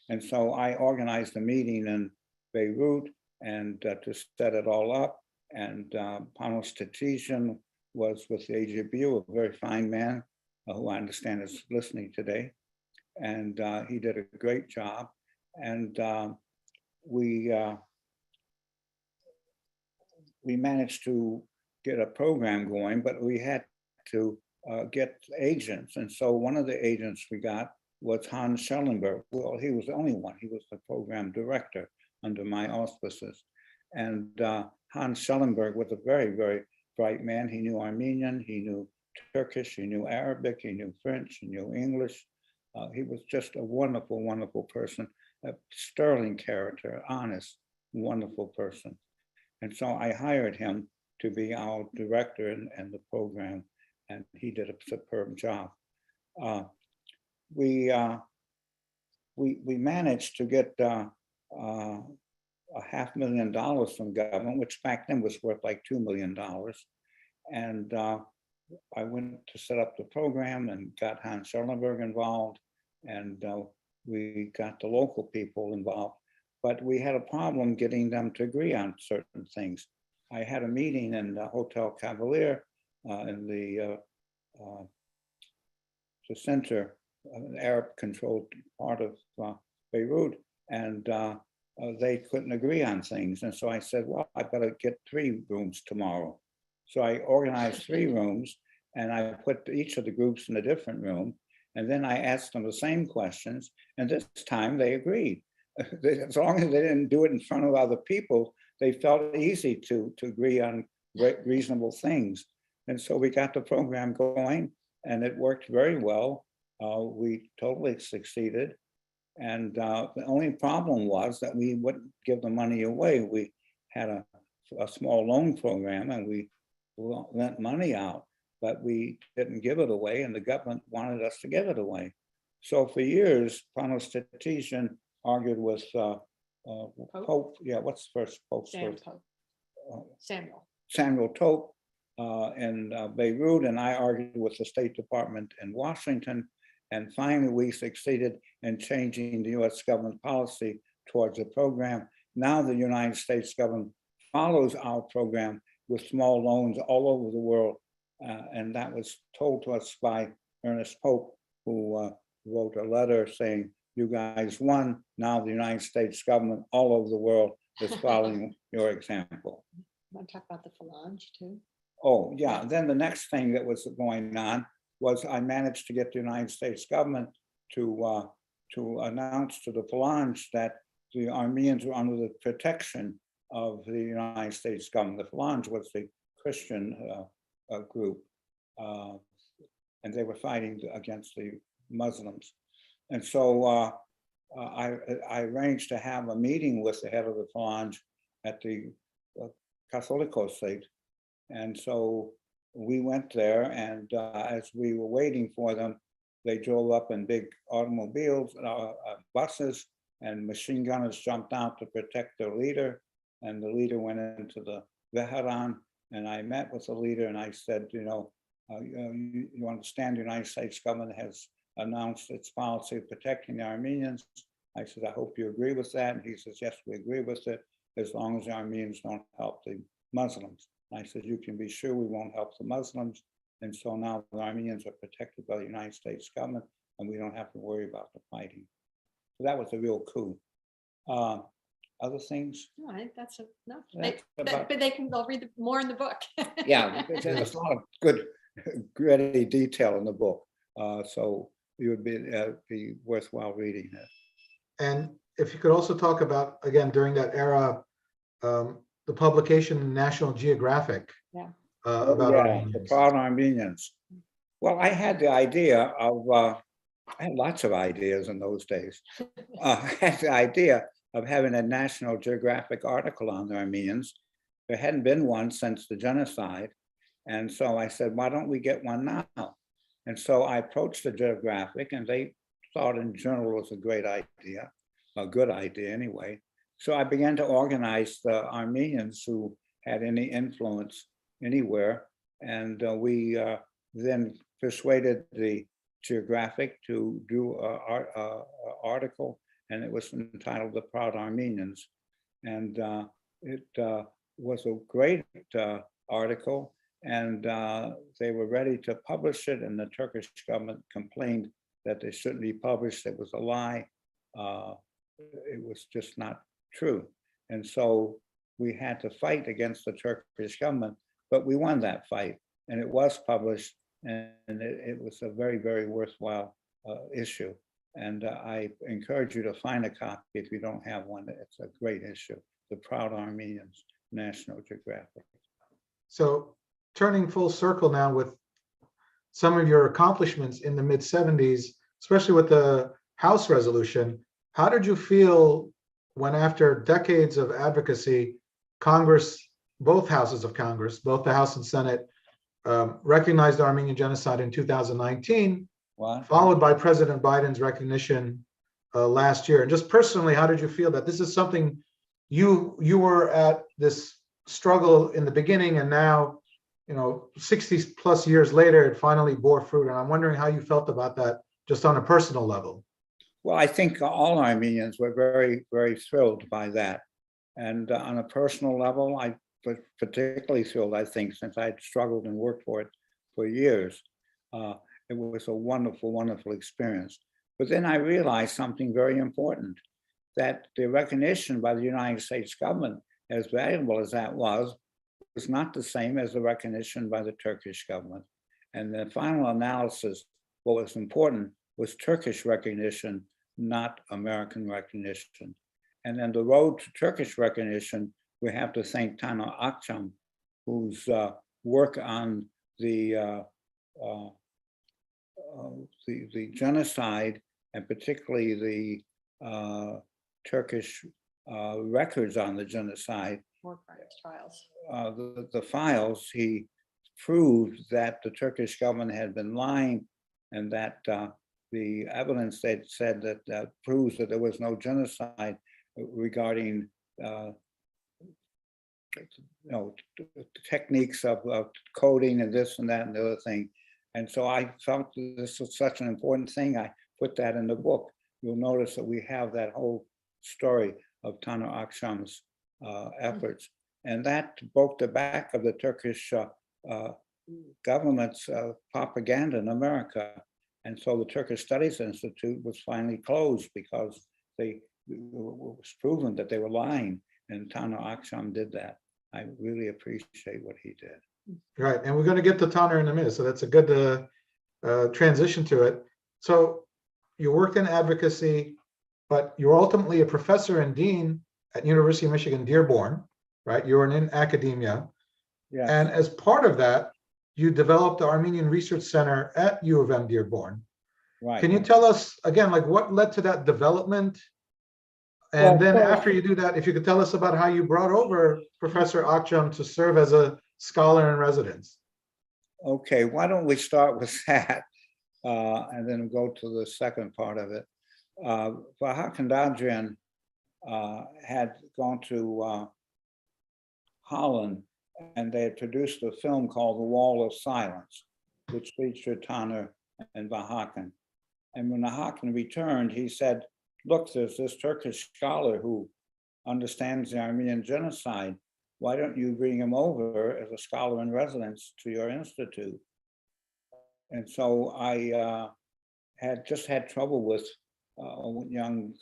And so I organized a meeting in Beirut and to set it all up. And Panos Tatizian was with the AGBU, a very fine man who I understand is listening today. And he did a great job. And we managed to get a program going, but we had to get agents. And so one of the agents we got was Hans Schellenberg. Well, he was the only one. He was the program director under my auspices. And Hans Schellenberg was a very, very bright man. He knew Armenian, he knew Turkish, he knew Arabic, he knew French, he knew English. He was just a wonderful, wonderful person, a sterling character, honest, wonderful person. And so I hired him to be our director in the program, and he did a superb job. We managed to get $500,000 from government, which back then was worth like $2 million. And I went to set up the program and got Hans Schellenberg involved, and we got the local people involved. But we had a problem getting them to agree on certain things. I had a meeting in the Hotel Cavalier in the center, Arab-controlled part of Beirut, and they couldn't agree on things. And so I said, well, I better get 3 rooms tomorrow. So I organized 3 rooms, and I put each of the groups in a different room. And then I asked them the same questions, and this time they agreed. As long as they didn't do it in front of other people, they felt easy to agree on reasonable things. And so we got the program going, and it worked very well. We totally succeeded. And the only problem was that we wouldn't give the money away. We had a small loan program, and we lent money out, but we didn't give it away, and the government wanted us to give it away. So for years, Papazian argued with Pope. Yeah, what's the first Pope's first? Samuel Tope in Beirut, and I argued with the State Department in Washington. And finally, we succeeded in changing the US government policy towards the program. Now the United States government follows our program with small loans all over the world. And that was told to us by Ernest Pope, who wrote a letter saying, you guys won. Now the United States government all over the world is following your example. Want to talk about the phalange too? Oh, yeah. Then the next thing that was going on was I managed to get the United States government to announce to the phalange that the Armenians were under the protection of the United States government. The phalange was the Christian group, and they were fighting against the Muslims. And so I arranged to have a meeting with the head of the phalange at the Catholicos site. And so we went there, and as we were waiting for them, they drove up in big automobiles, buses, and machine gunners jumped out to protect their leader. And the leader went into the Veharan, and I met with the leader, and I said, you understand the United States government has announced its policy of protecting the Armenians. I said, I hope you agree with that. And he says, yes, we agree with it, as long as the Armenians don't help the Muslims. And I said, you can be sure we won't help the Muslims. And so now the Armenians are protected by the United States government, and we don't have to worry about the fighting. So that was a real coup. Other things? No, I think that's enough. But They'll read more in the book. Yeah, there's a lot of good, gritty detail in the book. So it would be worthwhile reading it. And if you could also talk about, again, during that era, the publication in National Geographic about Armenians. The Proud Armenians. Well, I had the idea of, I had lots of ideas in those days. I had the idea of having a National Geographic article on the Armenians. There hadn't been one since the genocide. And so I said, why don't we get one now? And so I approached the Geographic, and they thought in general it was a great idea, a good idea anyway. So I began to organize the Armenians who had any influence anywhere. And we then persuaded the Geographic to do an article, and it was entitled The Proud Armenians. And it was a great article, and they were ready to publish it, and the Turkish government complained that they shouldn't be published. It was a lie. It was just not true. And so we had to fight against the Turkish government, but we won that fight, and it was published, and it was a very, very worthwhile issue. And I encourage you to find a copy if you don't have one. It's a great issue, The Proud Armenians, National Geographic. So turning full circle now with some of your accomplishments in the mid-70s. especially with the House resolution. How did you feel when, after decades of advocacy, Congress, both houses of Congress, both the House and Senate, recognized the Armenian genocide in 2019, followed by President Biden's recognition last year? And just personally, how did you feel that this is something you were at this struggle in the beginning, and now, 60 plus years later, it finally bore fruit? And I'm wondering how you felt about that, just on a personal level. Well, I think all Armenians were very, very thrilled by that. And on a personal level, I was particularly thrilled, I think, since I'd struggled and worked for it for years. It was a wonderful, wonderful experience. But then I realized something very important, that the recognition by the United States government, as valuable as that was not the same as the recognition by the Turkish government. And the final analysis, what was important was Turkish recognition, not American recognition. And then the road to Turkish recognition, we have to thank Taner Akçam, whose work on the genocide, and particularly the Turkish records on the genocide, War crimes trials. the files, he proved that the Turkish government had been lying, and that the evidence that said that proves that there was no genocide regarding techniques of coding and this and that and the other thing. And so I felt this was such an important thing. I put that in the book. You'll notice that we have that whole story of Taner Akçam's efforts. And that broke the back of the Turkish government's propaganda in America. And so the Turkish Studies Institute was finally closed because it was proven that they were lying. And Taner Akçam did that. I really appreciate what he did. Right, and we're going to get to Taner in a minute, so that's a good transition to it. So you worked in advocacy, but you're ultimately a professor and dean at University of Michigan, Dearborn, right? You were in academia. Yeah. And as part of that, you developed the Armenian Research Center at U of M Dearborn. Right. Can you tell us again, like, what led to that development? And then after you do that, if you could tell us about how you brought over Professor Akçam to serve as a scholar in residence. Okay, why don't we start with that and then go to the second part of it. Papazian had gone to Holland, and they had produced a film called The Wall of Silence, which featured Taner and Papazian. And when Papazian returned, he said, look, there's this Turkish scholar who understands the Armenian genocide. Why don't you bring him over as a scholar in residence to your institute? And so I had just had trouble with a young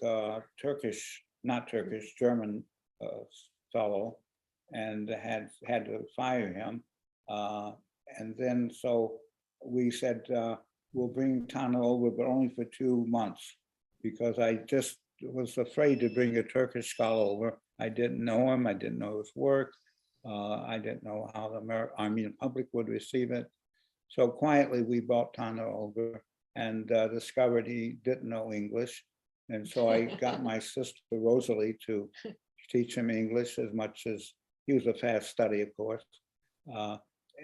German fellow, and had to fire him. And then so we said, we'll bring Taner over, but only for 2 months, because I just was afraid to bring a Turkish scholar over. I didn't know him, I didn't know his work. I didn't know how the Armenian public would receive it. So quietly we brought Taner over and discovered he didn't know English. And so I got my sister Rosalie to teach him English as much as he was a fast study, of course.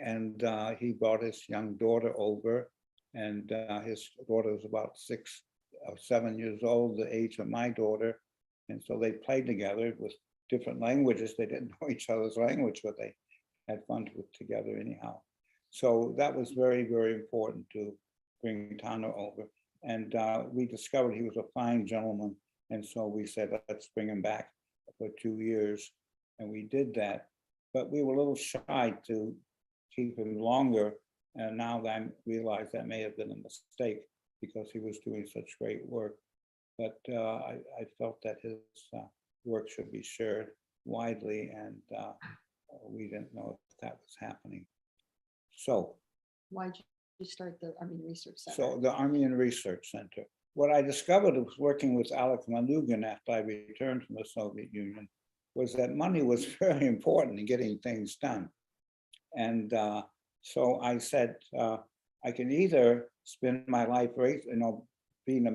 And he brought his young daughter over, and his daughter was about 6 or 7 years old, the age of my daughter. And so they played together with different languages. They didn't know each other's language, but they had fun together anyhow. So that was very, very important to bring Taner over. And we discovered he was a fine gentleman. And so we said, let's bring him back for 2 years. And we did that. But we were a little shy to keep him longer. And now that I realize that may have been a mistake, because he was doing such great work. But I felt that his work should be shared widely, and we didn't know if that was happening. So Why did you start the Armenian Research Center? So the Armenian Research Center. What I discovered was working with Alex Manugin after I returned from the Soviet Union was that money was very important in getting things done. And so I said, I can either spend my life being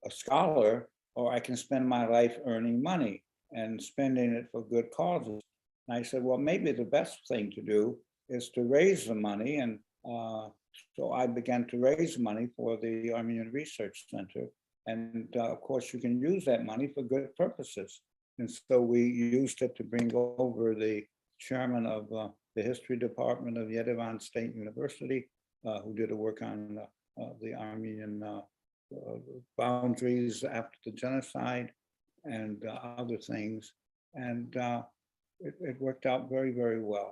a scholar, or I can spend my life earning money and spending it for good causes. And I said, well, maybe the best thing to do is to raise the money. And so I began to raise money for the Armenian Research Center. And of course, you can use that money for good purposes. And so we used it to bring over the chairman of the history department of Yerevan State University, who did a work on the Armenian boundaries after the genocide and other things. And it worked out very, very well.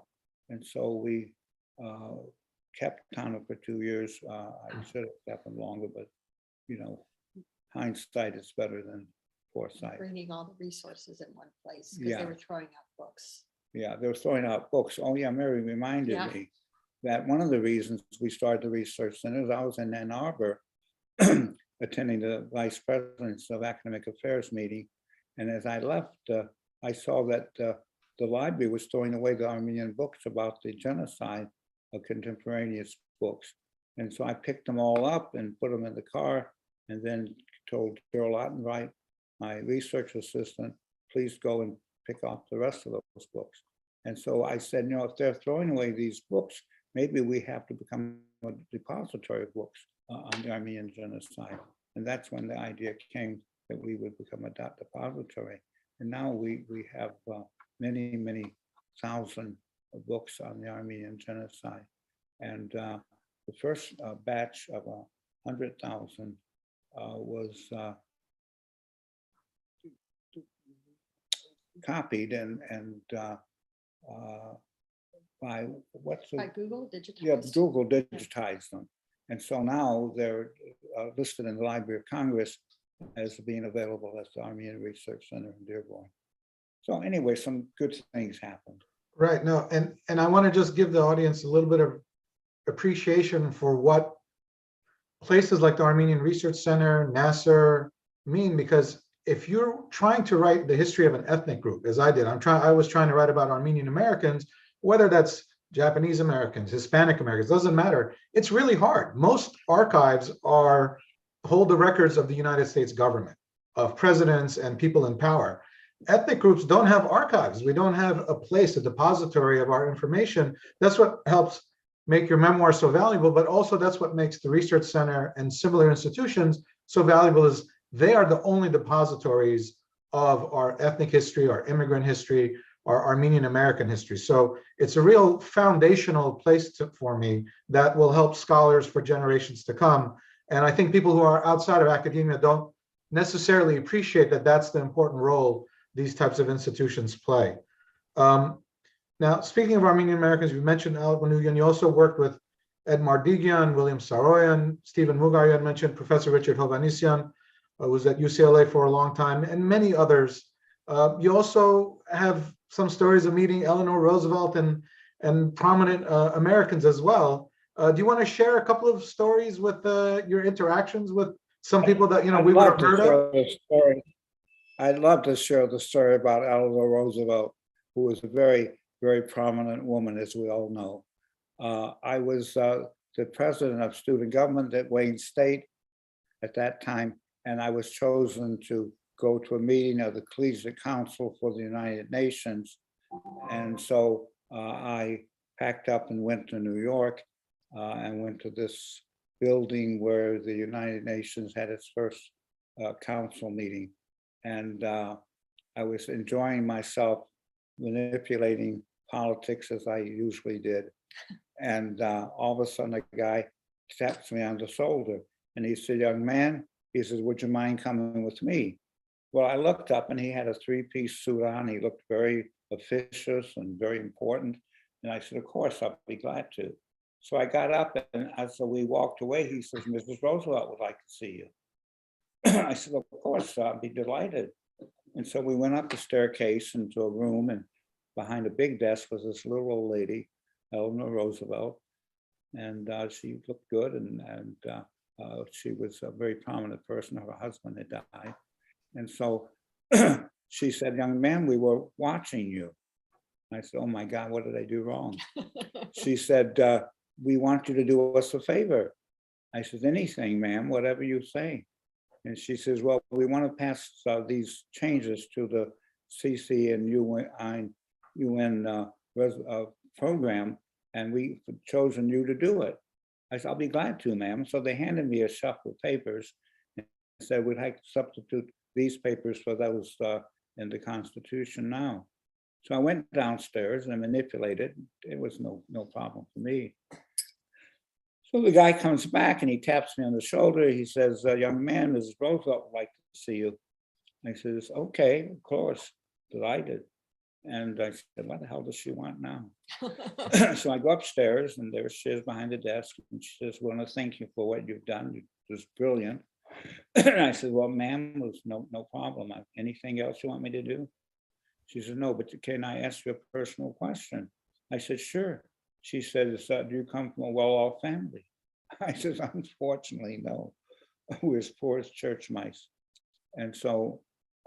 And so we kept Tana for 2 years. I should have kept him longer, but you know, hindsight is better than foresight. Bringing all the resources in one place because they were throwing out books. Yeah, they were throwing out books. Oh yeah, Mary reminded me that one of the reasons we started the research center is I was in Ann Arbor attending the vice president's of academic affairs meeting. And as I left, I saw that the library was throwing away the Armenian books about the genocide of contemporaneous books. And so I picked them all up and put them in the car and then told Cheryl Ottenwright, my research assistant, please go and pick up the rest of those books. And so I said, you know, if they're throwing away these books, maybe we have to become a depository of books on the Armenian genocide. And that's when the idea came that we would become a depository. And now we have many, many thousand books on the Armenian genocide. And the first batch of 100,000 was copied and by what's the, By Google digitized. yeah, Google digitized them. And so now they're listed in the Library of Congress as being available at the Armenian Research Center in Dearborn. So anyway, some good things happened. Right. No, and I want to just give the audience a little bit of appreciation for what places like the Armenian Research Center, NASR mean, because if you're trying to write the history of an ethnic group, as I did, I was trying to write about Armenian-Americans, whether that's Japanese Americans, Hispanic Americans, doesn't matter. It's really hard. Most archives hold the records of the United States government, of presidents and people in power. Ethnic groups don't have archives. We don't have a place, a depository of our information. That's what helps make your memoir so valuable, but also that's what makes the Research Center and similar institutions so valuable, is they are the only depositories of our ethnic history, our immigrant history, our Armenian-American history. So it's a real foundational place for me that will help scholars for generations to come. And I think people who are outside of academia don't necessarily appreciate that that's the important role these types of institutions play. Now, speaking of Armenian-Americans, you mentioned Alec Manoukian. You also worked with Ed Mardigian, William Saroyan, Stephen Mugar, you had mentioned, Professor Richard Hovhannisyan, was at UCLA for a long time, and many others. You also have some stories of meeting Eleanor Roosevelt and prominent Americans as well. Do you want to share a couple of stories with your interactions with some people that we would have heard of? I'd love to share the story about Eleanor Roosevelt, who was a very, very prominent woman, as we all know. I was the president of student government at Wayne State at that time, and I was chosen to go to a meeting of the Collegiate Council for the United Nations. And so I packed up and went to New York and went to this building where the United Nations had its first council meeting. And I was enjoying myself manipulating politics as I usually did. And all of a sudden, a guy taps me on the shoulder and he said, young man, he says, would you mind coming with me? Well, I looked up and he had a three-piece suit on. He looked very officious and very important. And I said, of course, I'll be glad to. So I got up and as we walked away, he says, Mrs. Roosevelt would like to see you. I said, of course, I'll be delighted. And so we went up the staircase into a room, and behind a big desk was this little old lady, Eleanor Roosevelt. And she looked good, and she was a very prominent person. Her husband had died. And so she said, young man, we were watching you. I said, oh my God, what did I do wrong? She said, we want you to do us a favor. I says, anything, ma'am, whatever you say. And she says, well, we want to pass these changes to the CC and UN program, and we've chosen you to do it. I said, I'll be glad to, ma'am. So they handed me a shuffle of papers and said, we'd like to substitute these papers for those in the Constitution now. So I went downstairs and manipulated. It was no problem for me. So the guy comes back and he taps me on the shoulder. He says, young man, Mrs. Roosevelt would like to see you. I says, okay, of course, delighted. And I said, what the hell does she want now? So I go upstairs and there she is behind the desk. And she says, well, I want to thank you for what you've done. It was brilliant. And I said, well, ma'am, was no problem. Anything else you want me to do? She said, no, but can I ask you a personal question? I said, sure. She says, do you come from a well-off family? I said, unfortunately, no. We're as poor as church mice. And so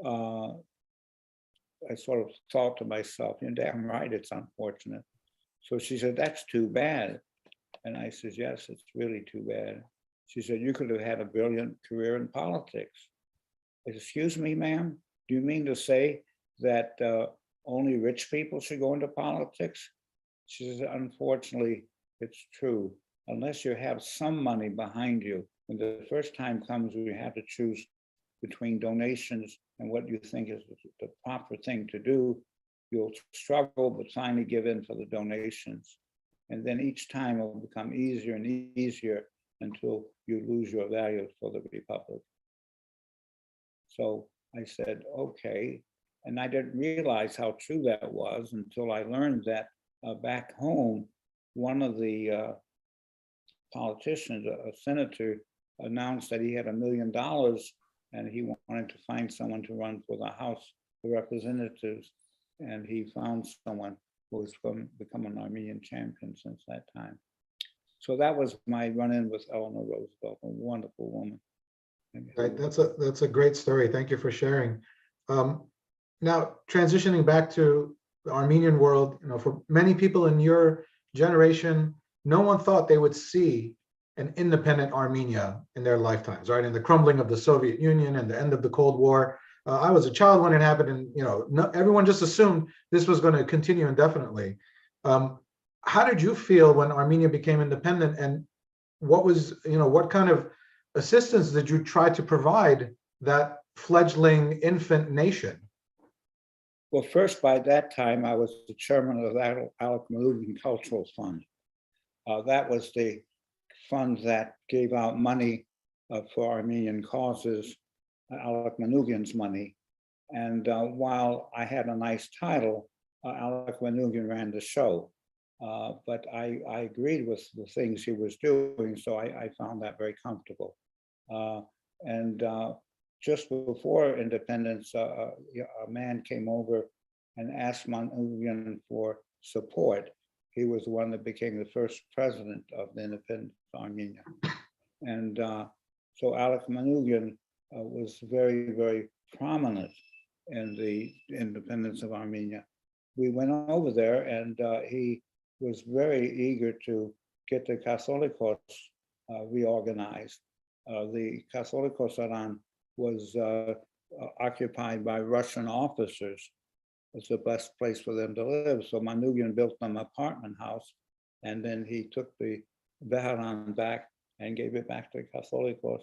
I sort of thought to myself, you're damn right, it's unfortunate. So she said, that's too bad. And I said, yes, it's really too bad. She said, you could have had a brilliant career in politics. I said, excuse me, ma'am, do you mean to say that only rich people should go into politics? She says, unfortunately, it's true. Unless you have some money behind you, when the first time comes, we have to choose between donations and what you think is the proper thing to do, you'll struggle, but finally give in for the donations. And then each time it will become easier and easier until you lose your value for the Republic. So I said, okay. And I didn't realize how true that was until I learned that back home, one of the politicians, a senator, announced that he had $1 million and he wanted to find someone to run for the House of Representatives. And he found someone who has become an Armenian champion since that time. So that was my run-in with Eleanor Roosevelt, a wonderful woman. Right, that's a great story. Thank you for sharing. Now, transitioning back to the Armenian world, for many people in your generation, no one thought they would see an independent Armenia in their lifetimes, right? In the crumbling of the Soviet Union and the end of the Cold War. I was a child when it happened, and everyone just assumed this was going to continue indefinitely. How did you feel when Armenia became independent, and what was, what kind of assistance did you try to provide that fledgling infant nation? Well, first, by that time, I was the chairman of the Alec Malugan Cultural Fund. That was the fund that gave out money for Armenian causes, Alec Manugin's money. And while I had a nice title, Alec Manugin ran the show. But I agreed with the things he was doing, so I found that very comfortable. And just before independence, a man came over and asked Manugin for support. He was the one that became the first president of the independent Armenia. And so Alec Manugin was very, very prominent in the independence of Armenia. We went over there and he was very eager to get the Catholicos reorganized. The Catholicos Aran was occupied by Russian officers. It's the best place for them to live. So Manugin built them an apartment house, and then he took the Beharan back and gave it back to Catholicos.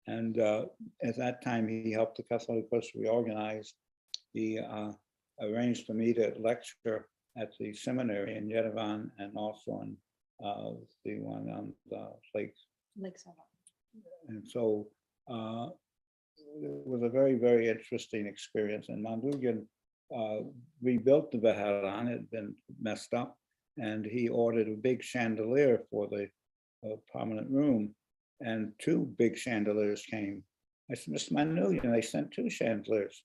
And at that time, he helped the Catholicos reorganize. He arranged for me to lecture at the seminary in Yerevan and also in the one on the lakes. And so it was a very, very interesting experience. And Manugin rebuilt the Beharan. It had been messed up. And he ordered a big chandelier for the prominent room. And 2 big chandeliers came. I said, Mr. Manugin, they sent 2 chandeliers.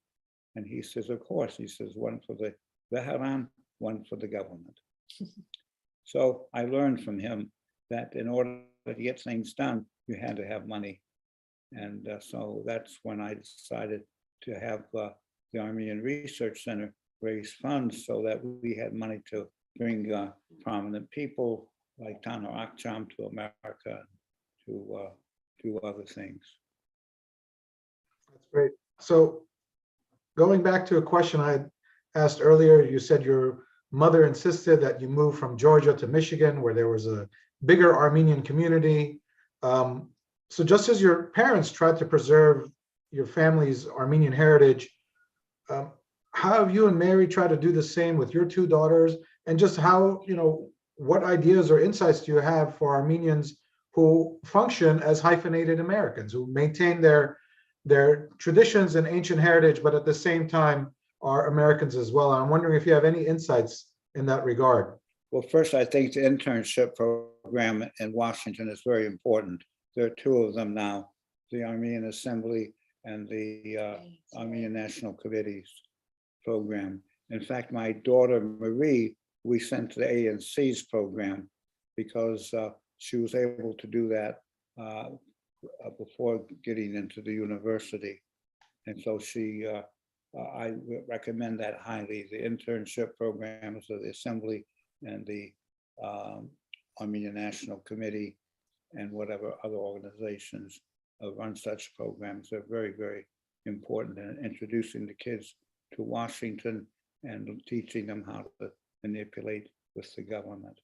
And he says, of course. He says, one for the Beharan, one for the government. So I learned from him that in order to get things done, you had to have money. And so that's when I decided to have the Armenian Research Center raise funds so that we had money to bring prominent people like Taner Akçam to America, to do other things. That's great. So going back to a question I asked earlier, you said your mother insisted that you move from Georgia to Michigan, where there was a bigger Armenian community. So just as your parents tried to preserve your family's Armenian heritage, how have you and Mary tried to do the same with your two daughters? And just how, what ideas or insights do you have for Armenians who function as hyphenated Americans, who maintain their traditions and ancient heritage, but at the same time are Americans as well? And I'm wondering if you have any insights in that regard. Well, first, I think the internship program in Washington is very important. There are two of them now, the Armenian Assembly and the Armenian National Committee's program. In fact, my daughter, Marie, we sent to the ANC's program because she was able to do that before getting into the university. And so I recommend that highly. The internship programs of the Assembly and the Armenian National Committee and whatever other organizations run such programs are very, very important in introducing the kids to Washington and teaching them how to manipulate with the government.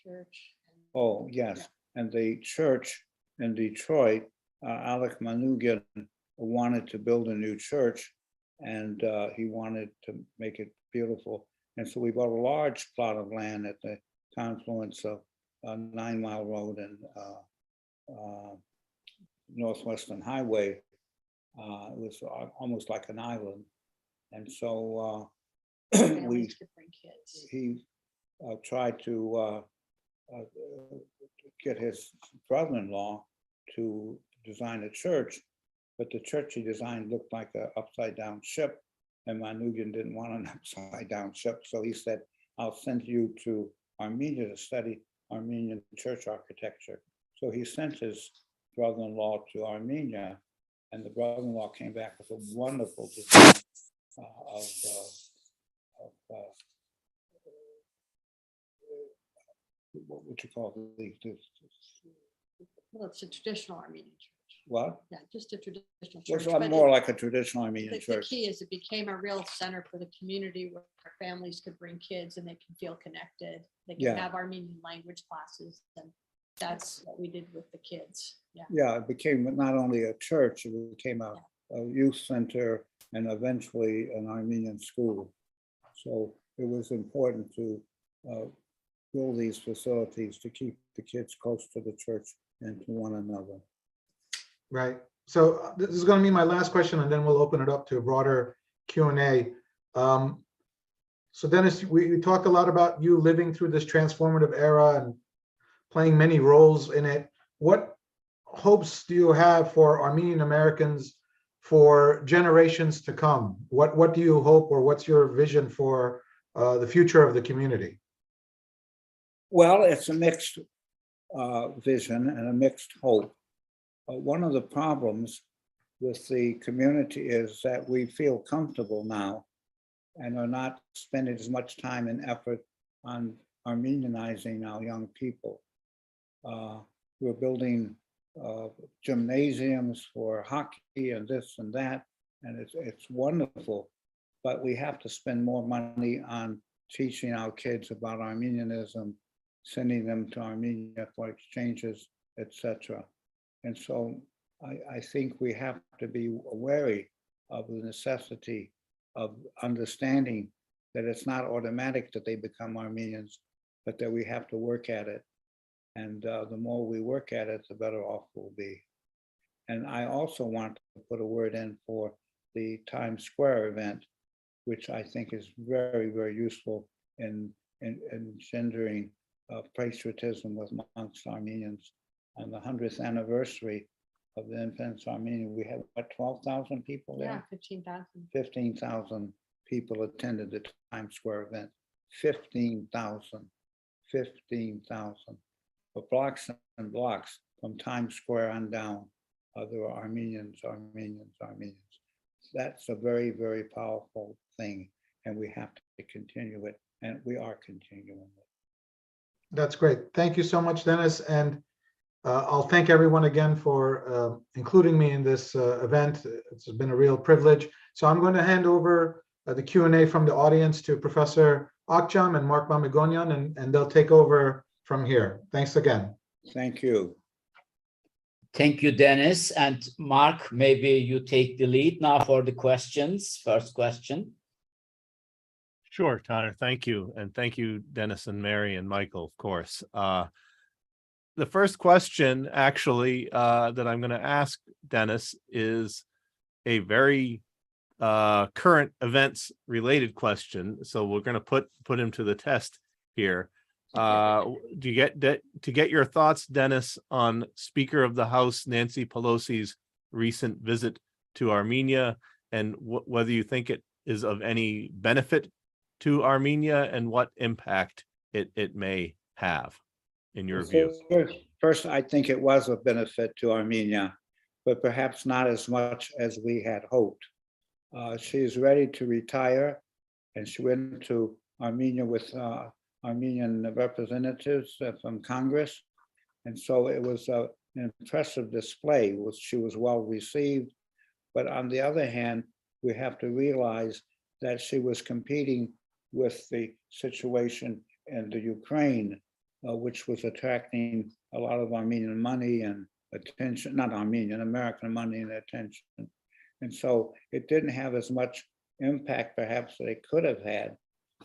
Church. Oh, yes. And the church in Detroit, Alec Manoogian wanted to build a new church, and he wanted to make it beautiful. And so we bought a large plot of land at the confluence of 9 Mile Road and Northwestern Highway. It was almost like an island. And so Families could bring kids. he tried to get his brother-in-law to design a church, but the church he designed looked like an upside down ship, and Manoogian didn't want an upside down ship. So he said, I'll send you to Armenia to study Armenian church architecture. So he sent his brother-in-law to Armenia, and the brother-in-law came back with a wonderful design what would you call it? Well, it's a traditional Armenian church. What? Yeah, just a traditional It's church. more but like a traditional Armenian the church. key is it became a real center for the community where families could bring kids and they can feel connected. They can Yeah. have Armenian language classes, and that's what we did with the kids. Yeah. Yeah, it became not only a church, it became a youth center and eventually an Armenian school. So it was important to build these facilities to keep the kids close to the church and to one another. Right. So this is going to be my last question, and then we'll open it up to a broader Q&A. So Dennis, we talked a lot about you living through this transformative era and playing many roles in it. What hopes do you have for Armenian Americans for generations to come? What do you hope, or what's your vision for the future of the community? Well, it's a mixed vision and a mixed hope. One of the problems with the community is that we feel comfortable now and are not spending as much time and effort on Armenianizing our young people. We're building gymnasiums for hockey and this and that, and it's wonderful, but we have to spend more money on teaching our kids about Armenianism, sending them to Armenia for exchanges, etc. And so I think we have to be wary of the necessity of understanding that it's not automatic that they become Armenians, but that we have to work at it. And the more we work at it, the better off we'll be. And I also want to put a word in for the Times Square event, which I think is very, very useful in engendering patriotism amongst Armenians. On the 100th anniversary of the Infants Armenian, we had what, 12,000 people there? Yeah, 15,000. 15,000 people attended the Times Square event. 15,000. 15,000. For blocks and blocks from Times Square on down, there were Armenians. That's a very, very powerful thing, and we have to continue it, and we are continuing it. That's great. Thank you so much, Dennis. And I'll thank everyone again for including me in this event. It's been a real privilege. So I'm going to hand over the Q&A from the audience to Professor Akçam and Mark Mamigonian, and they'll take over from here. Thanks again. Thank you. Thank you, Dennis. And Mark, maybe you take the lead now for the questions. First question. Sure, Tanner, thank you. And thank you, Dennis and Mary and Michael, of course. The first question actually that I'm going to ask Dennis is a very current events related question. So we're going to put him to the test here. To get your thoughts, Dennis, on Speaker of the House Nancy Pelosi's recent visit to Armenia, and whether you think it is of any benefit to Armenia and what impact it may have, in your view. First, I think it was a benefit to Armenia, but perhaps not as much as we had hoped. She is ready to retire, and she went to Armenia with Armenian representatives from Congress. And so it was an impressive display. She was well received. But on the other hand, we have to realize that she was competing with the situation in the Ukraine, which was attracting a lot of Armenian money and attention, not Armenian, American money and attention. And so it didn't have as much impact perhaps that it could have had.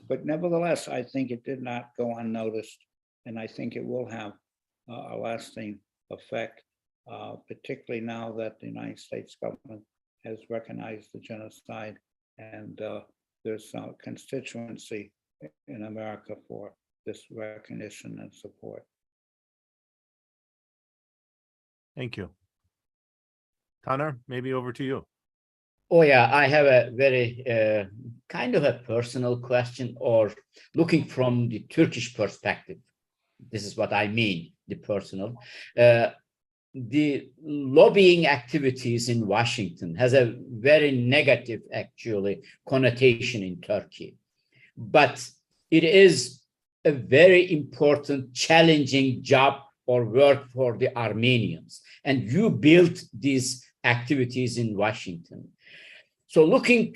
But nevertheless, I think it did not go unnoticed. And I think it will have a lasting effect, particularly now that the United States government has recognized the genocide, and there's a constituency in America for this recognition and support. Thank you. Tanner, maybe over to you. Oh yeah, I have a very kind of a personal question, or looking from the Turkish perspective. This is what I mean, the personal. The lobbying activities in Washington has a very negative, actually, connotation in Turkey. But it is a very important, challenging job or work for the Armenians. And you built these activities in Washington. So looking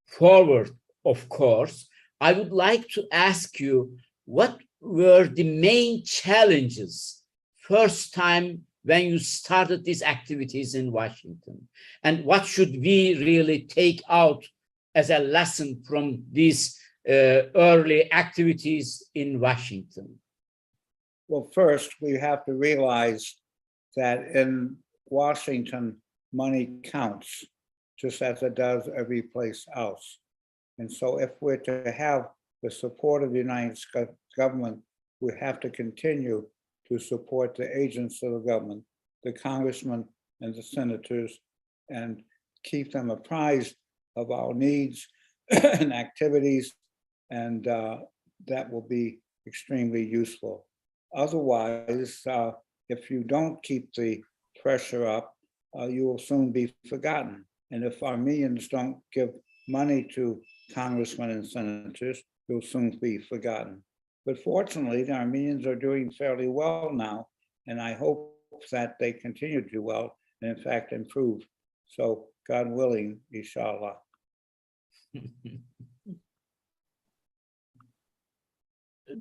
forward, of course, I would like to ask you, what were the main challenges first time when you started these activities in Washington? And what should we really take out as a lesson from these early activities in Washington? Well, first, we have to realize that in Washington, money counts, just as it does every place else. And so if we're to have the support of the United States government, we have to continue to support the agents of the government, the congressmen and the senators, and keep them apprised of our needs and activities, and that will be extremely useful. Otherwise, if you don't keep the pressure up, you will soon be forgotten. And if Armenians don't give money to congressmen and senators, you'll soon be forgotten. But fortunately, the Armenians are doing fairly well now, and I hope that they continue to do well, and in fact improve. So God willing, inshallah.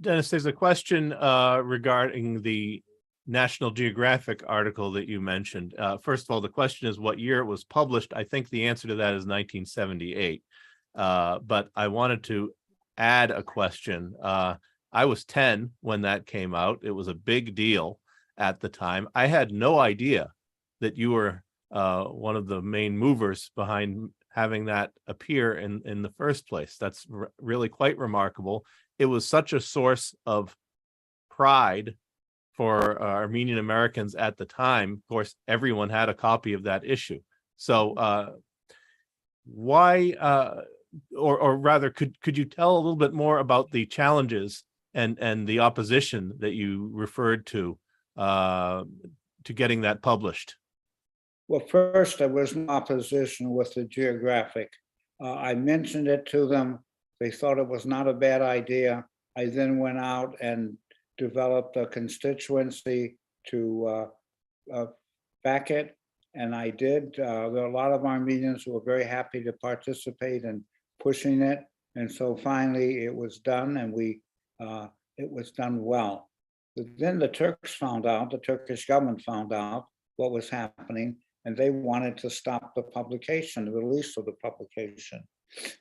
Dennis, there's a question regarding the National Geographic article that you mentioned. First of all, the question is what year it was published. I think the answer to that is 1978. But I wanted to add a question. I was 10 when that came out. It was a big deal at the time. I had no idea that you were one of the main movers behind having that appear in the first place. That's really quite remarkable. It was such a source of pride for Armenian Americans at the time. Of course, everyone had a copy of that issue. So why, or rather, could you tell a little bit more about the challenges and the opposition that you referred to getting that published? Well, first, there was no opposition with the Geographic. I mentioned it to them. They thought it was not a bad idea. I then went out and developed a constituency to back it, and I did. There are a lot of Armenians who were very happy to participate in pushing it, and so finally it was done, and it was done well. But then the Turks found out, the Turkish government found out what was happening, and they wanted to stop the publication, the release of the publication.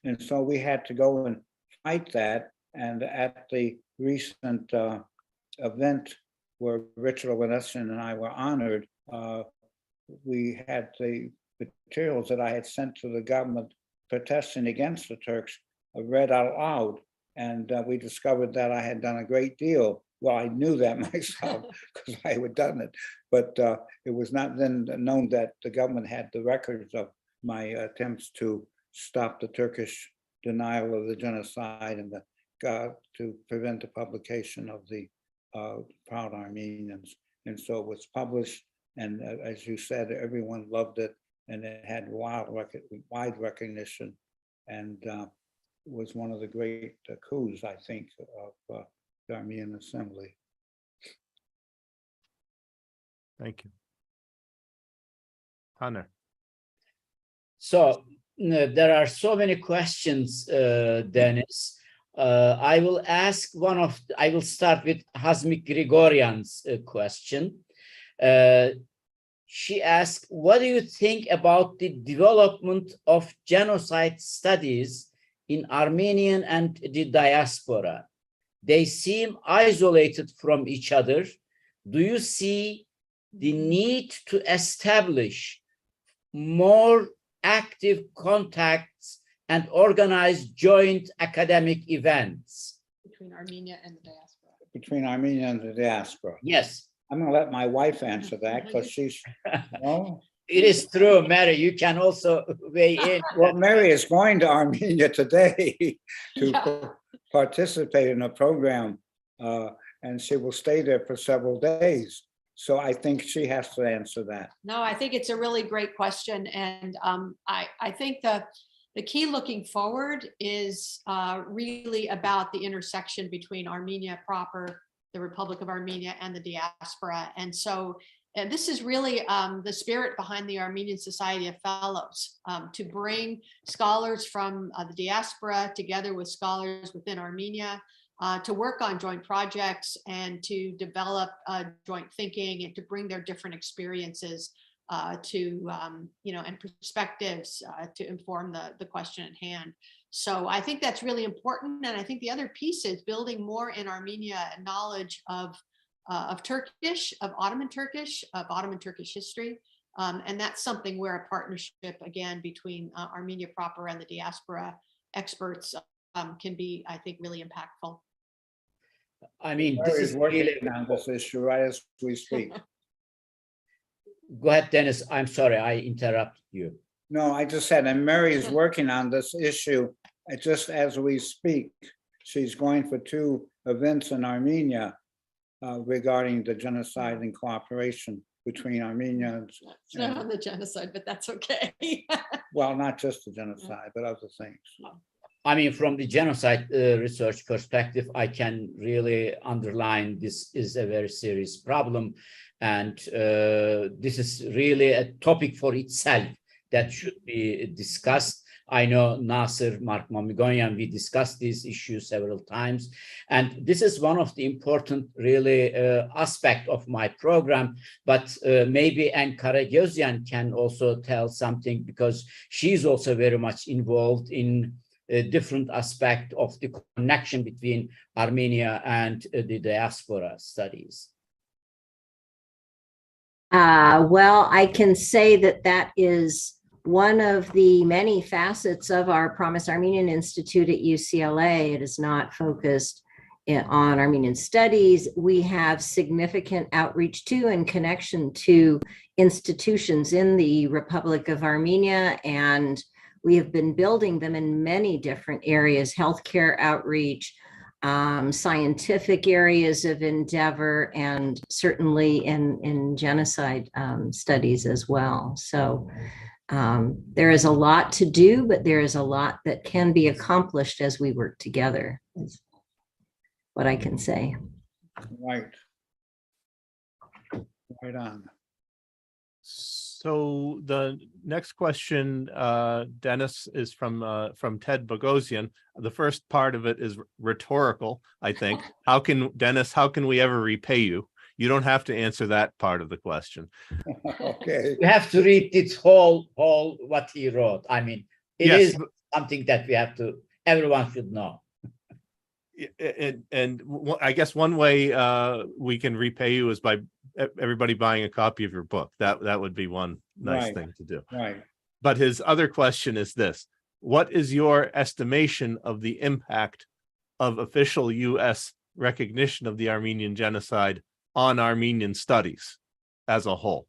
And so we had to go and fight that. And at the recent event where Richard Vanessian and I were honored, we had the materials that I had sent to the government protesting against the Turks read out loud. And we discovered that I had done a great deal. Well, I knew that myself because I had done it, but it was not then known that the government had the records of my attempts to stop the Turkish denial of the genocide and to prevent the publication of the Proud Armenians. And so it was published, and as you said, everyone loved it, and it had wide recognition, and was one of the great coups, I think, of the Armenian Assembly. Thank you. Taner. So there are so many questions, Dennis. I will start with Hazmik Grigoryan's question. She asked, what do you think about the development of genocide studies in Armenian and the diaspora? They seem isolated from each other. Do you see the need to establish more active contacts and organize joint academic events? Between Armenia and the diaspora. Between Armenia and the diaspora. Yes. I'm going to let my wife answer that because she's, no. It is true, Mary. You can also weigh in. Well, Mary is going to Armenia today to participate in a program, and she will stay there for several days. So I think she has to answer that. No, I think it's a really great question. And I think the key looking forward is really about the intersection between Armenia proper, the Republic of Armenia, and the diaspora. And so this is really the spirit behind the Armenian Society of Fellows, to bring scholars from the diaspora together with scholars within Armenia, to work on joint projects and to develop joint thinking and to bring their different experiences and perspectives to inform the question at hand. So I think that's really important. And I think the other piece is building more in Armenia knowledge of Turkish, of Ottoman Turkish history. And that's something where a partnership, again, between Armenia proper and the diaspora experts can be, I think, really impactful. I mean, Mary this is working really on this issue right as we speak. Go ahead, Dennis. I'm sorry, I interrupted you. No, I just said, and Mary is working on this issue just as we speak. She's going for 2 events in Armenia regarding the genocide and cooperation between Armenians. It's not on the genocide, but that's okay. Well, not just the genocide, but other things. I mean, from the genocide research perspective, I can really underline this is a very serious problem. And this is really a topic for itself that should be discussed. I know Nasser, Mark Mamigoyan, we discussed these issues several times. And this is one of the important really aspect of my program, but maybe Anne Karagözyan can also tell something because she's also very much involved in a different aspect of the connection between Armenia and the diaspora studies. Well, I can say that is one of the many facets of our Promise Armenian Institute at UCLA. It is not focused on Armenian studies. We have significant outreach to and connection to institutions in the Republic of Armenia, and we have been building them in many different areas: healthcare outreach, scientific areas of endeavor, and certainly in genocide studies as well. So there is a lot to do, but there is a lot that can be accomplished as we work together, is what I can say. Right. Right on. So the next question, Dennis, is from Ted Bogosian. The first part of it is rhetorical, I think. Dennis, how can we ever repay you? You don't have to answer that part of the question. Okay. You have to read this whole what he wrote. I mean, it Yes. is something that everyone should know. I guess one way we can repay you is by everybody buying a copy of your book. That would be one nice Right. thing to do. Right. But his other question is this: what is your estimation of the impact of official U.S. recognition of the Armenian genocide on Armenian studies as a whole?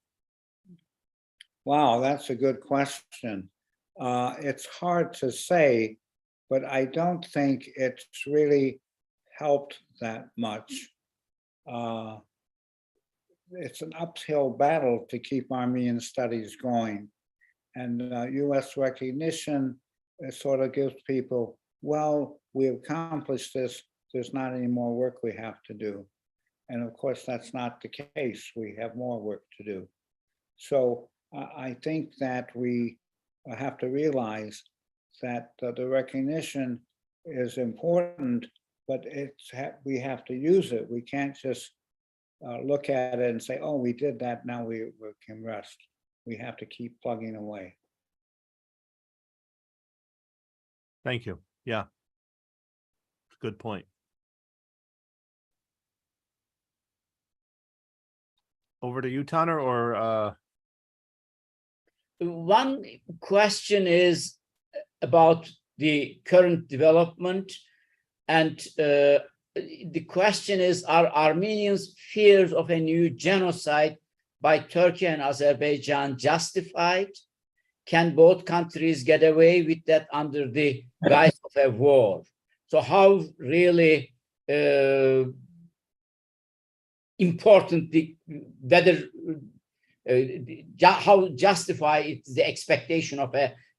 Wow, that's a good question. It's hard to say, but I don't think it's really helped that much. It's an uphill battle to keep Armenian studies going. And US recognition sort of gives people, well, we accomplished this, there's not any more work we have to do. And of course, that's not the case. We have more work to do. So I think that we have to realize that the recognition is important, but we have to use it. We can't just look at it and say, oh, we did that, now we can rest. We have to keep plugging away. Thank you. Yeah. Good point. Over to you, Tanner, or One question is about the current development, and the question is, are Armenians' fears of a new genocide by Turkey and Azerbaijan justified? Can both countries get away with that under the guise of a war? So how really important how justify the expectation of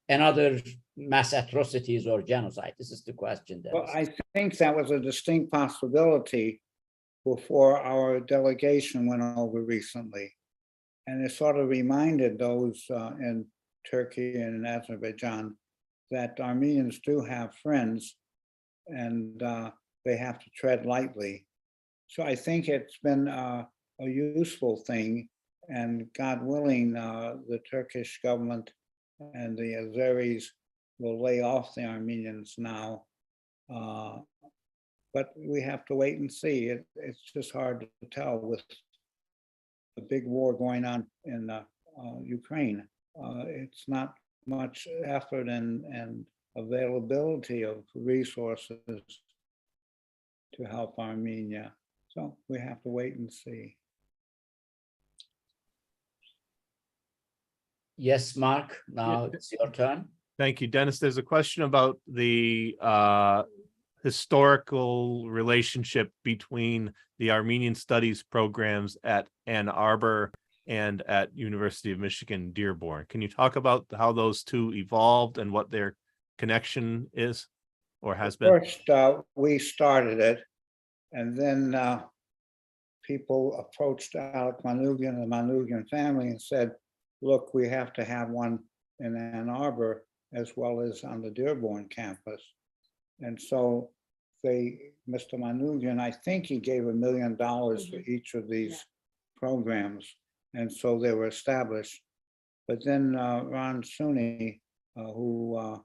another mass atrocities or genocide? This is the question. Well, I think that was a distinct possibility before our delegation went over recently. And it sort of reminded those in Turkey and in Azerbaijan that Armenians do have friends and they have to tread lightly. So I think it's been a useful thing, and God willing, the Turkish government and the Azeris will lay off the Armenians now. But we have to wait and see. It's just hard to tell with the big war going on in Ukraine. It's not much effort and availability of resources to help Armenia. So we have to wait and see. Yes, Mark, now it's your turn. thank you, Dennis. There's a question about the historical relationship between the Armenian studies programs at Ann Arbor and at University of Michigan, Dearborn. Can you talk about how those two evolved and what their connection is or has been? First, we started it, and then people approached Alec Manoogian and the Manoogian family and said, look, we have to have one in Ann Arbor as well as on the Dearborn campus. And so Mr. Manoogian, I think he gave $1 million for each of these programs. And so they were established. But then Ron Sunni, who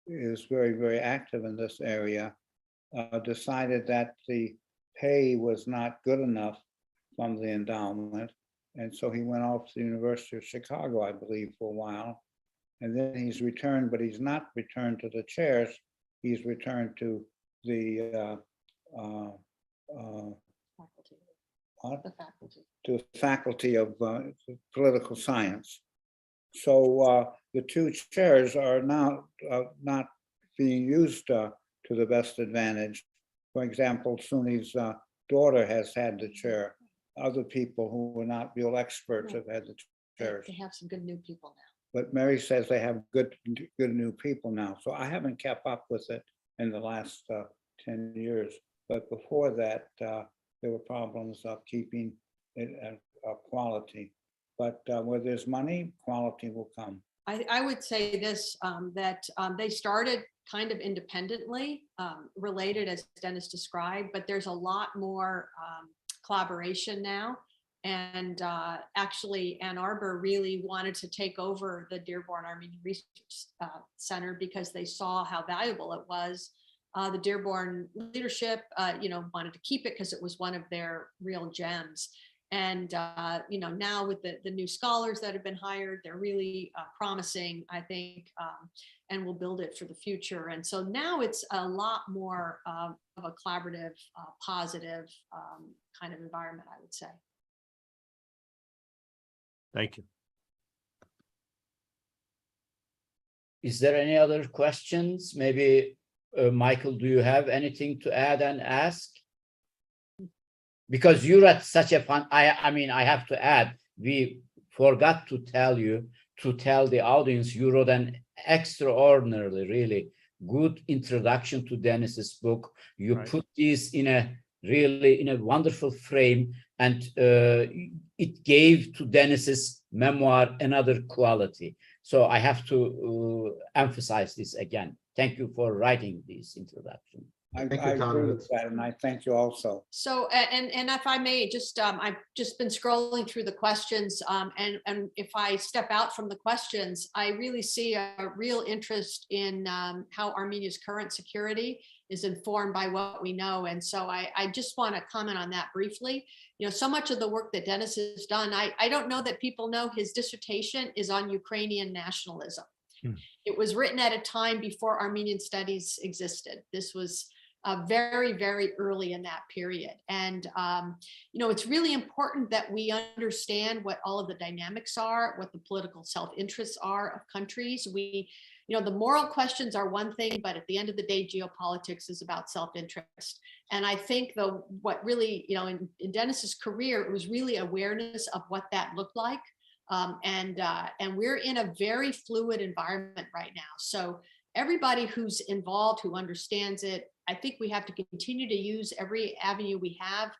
is very, very active in this area, decided that the pay was not good enough from the endowment. And so he went off to the University of Chicago, I believe, for a while. And then he's returned, but he's not returned to the chairs. He's returned to the faculty of political science. So the two chairs are now not being used to the best advantage. For example, Sunni's daughter has had the chair. Other people who were not real experts have had the chairs. They have some good new people now. But Mary says they have good new people now. So I haven't kept up with it in the last 10 years. But before that, there were problems of keeping it quality. But where there's money, quality will come. I would say this, that they started kind of independently, related as Dennis described, but there's a lot more collaboration now. And actually, Ann Arbor really wanted to take over the Dearborn Armenian Research Center because they saw how valuable it was. The Dearborn leadership, wanted to keep it because it was one of their real gems. And now with the new scholars that have been hired, they're really promising, I think, and will build it for the future. And so now it's a lot more of a collaborative, positive kind of environment, I would say. Thank you. Is there any other questions? Maybe, Michael, do you have anything to add and ask? Because you're at such a fun, I mean, I have to add, we forgot to tell the audience, you wrote an extraordinarily, really good introduction to Dennis's book. You put this in a wonderful frame, and it gave to Dennis's memoir another quality. So I have to emphasize this again. Thank you for writing this introduction. I agree with that, and I thank you also. So, and if I may, just I've just been scrolling through the questions, and if I step out from the questions, I really see a real interest in how Armenia's current security is informed by what we know. And so I just want to comment on that briefly. So much of the work that Dennis has done, I don't know that people know his dissertation is on Ukrainian nationalism. It was written at a time before Armenian studies existed. This was very, very early in that period. And, it's really important that we understand what all of the dynamics are, what the political self-interests are of countries. The moral questions are one thing, but at the end of the day, geopolitics is about self-interest. And I think what really, in Dennis's career, it was really awareness of what that looked like. And we're in a very fluid environment right now. So everybody who's involved, who understands it, I think we have to continue to use every avenue we have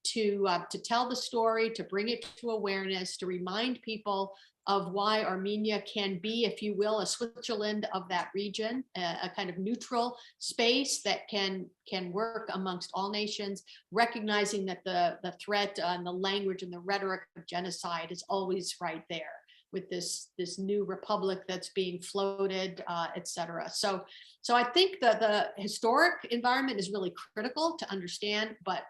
to tell the story, to bring it to awareness, to remind people of why Armenia can be, if you will, a Switzerland of that region, a kind of neutral space that can work amongst all nations, recognizing that the threat and the language and the rhetoric of genocide is always right there with this new republic that's being floated, et cetera. So I think that the historic environment is really critical to understand, but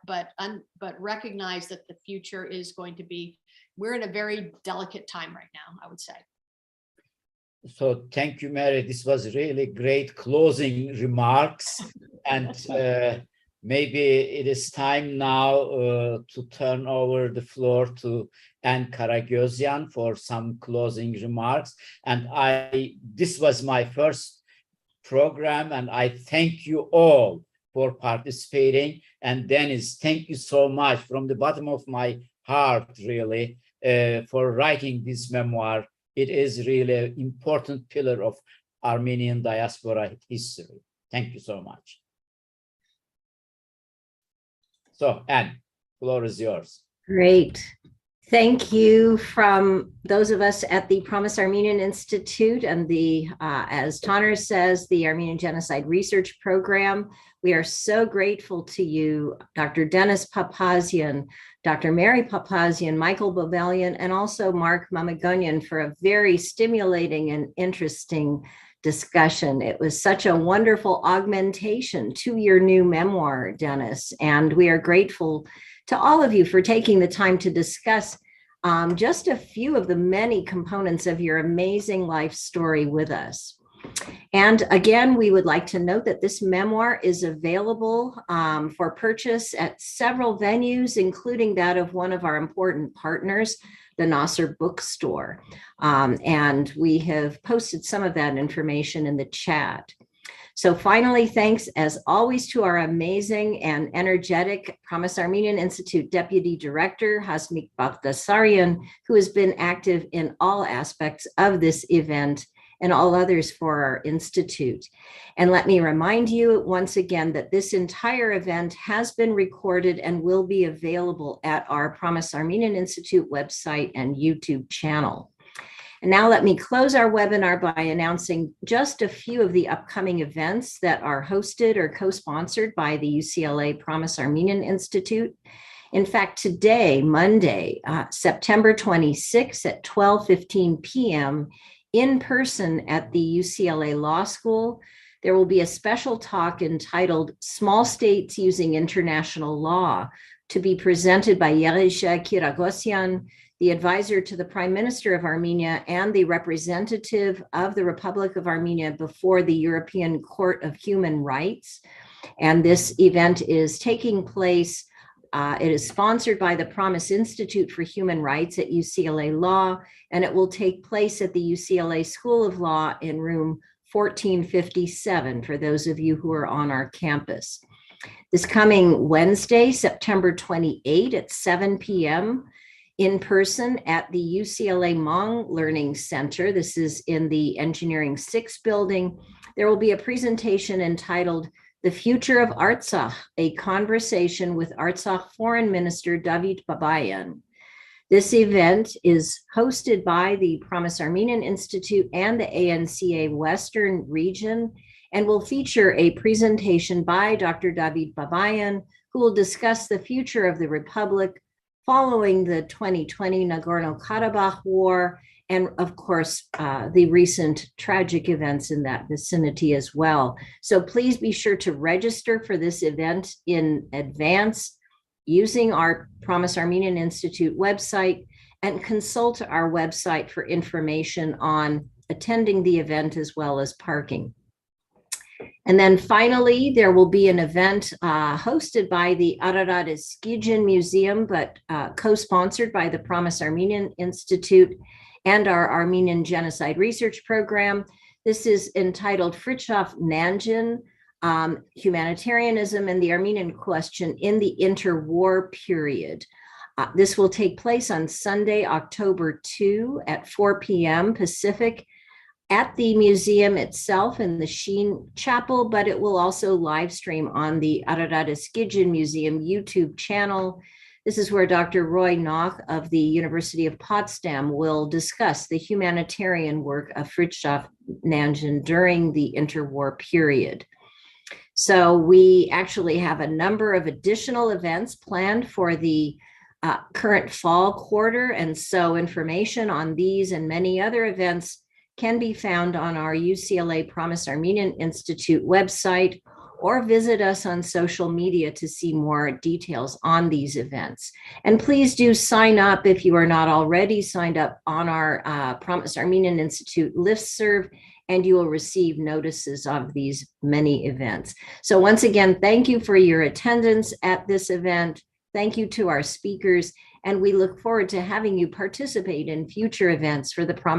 recognize that the future is going to be, we're in a very delicate time right now, I would say. So thank you, Mary. This was really great closing remarks. And maybe it is time now to turn over the floor to Ann Karagözyan for some closing remarks. And this was my first program, and I thank you all for participating. And Dennis, thank you so much from the bottom of my heart, really, for writing this memoir. It is really an important pillar of Armenian diaspora history. Thank you so much. So, Ann, floor is yours. Great. Thank you from those of us at the Promise Armenian Institute and the, as Tanner says, the Armenian Genocide Research Program. We are so grateful to you, Dr. Dennis Papazian, Dr. Mary Papazian, Michael Bobalian, and also Mark Mamagonian for a very stimulating and interesting discussion. It was such a wonderful augmentation to your new memoir, Dennis, and we are grateful to all of you for taking the time to discuss just a few of the many components of your amazing life story with us. And again, we would like to note that this memoir is available for purchase at several venues, including that of one of our important partners, the Nasser Bookstore. And we have posted some of that information in the chat. So finally, thanks as always to our amazing and energetic Promise Armenian Institute Deputy Director, Hasmik Baghdasaryan, who has been active in all aspects of this event and all others for our institute. And let me remind you once again that this entire event has been recorded and will be available at our Promise Armenian Institute website and YouTube channel. And now let me close our webinar by announcing just a few of the upcoming events that are hosted or co-sponsored by the UCLA Promise Armenian Institute. In fact, today, Monday, September 26th at 12:15 p.m. in person at the UCLA Law School, there will be a special talk entitled Small States Using International Law to be presented by Yerisha Kiragosyan, the advisor to the Prime Minister of Armenia and the representative of the Republic of Armenia before the European Court of Human Rights. And this event is taking place, it is sponsored by the Promise Institute for Human Rights at UCLA Law, and it will take place at the UCLA School of Law in room 1457 for those of you who are on our campus. This coming Wednesday, September 28 at 7 p.m., in person at the UCLA Hmong Learning Center. This is in the Engineering 6 building. There will be a presentation entitled The Future of Artsakh, a conversation with Artsakh Foreign Minister David Bobalian. This event is hosted by the Promise Armenian Institute and the ANCA Western Region and will feature a presentation by Dr. David Bobalian, who will discuss the future of the Republic following the 2020 Nagorno-Karabakh War, and of course, the recent tragic events in that vicinity as well. So please be sure to register for this event in advance using our Promise Armenian Institute website and consult our website for information on attending the event as well as parking. And then finally, there will be an event hosted by the Ararat Eskidjin Museum, but co-sponsored by the Promise Armenian Institute and our Armenian Genocide Research Program. This is entitled Fritjof Nanjin, Humanitarianism and the Armenian Question in the Interwar Period. This will take place on Sunday, October 2 at 4 p.m. Pacific at the museum itself in the Sheen Chapel, but it will also live stream on the Ararat Eskidjin Museum YouTube channel. This is where Dr. Roy Knoch of the University of Potsdam will discuss the humanitarian work of Fritjof Nanjin during the interwar period. So we actually have a number of additional events planned for the current fall quarter, and so information on these and many other events can be found on our UCLA Promise Armenian Institute website, or visit us on social media to see more details on these events. And please do sign up if you are not already signed up on our Promise Armenian Institute listserv, and you will receive notices of these many events. So once again, thank you for your attendance at this event. Thank you to our speakers, and we look forward to having you participate in future events for the Promise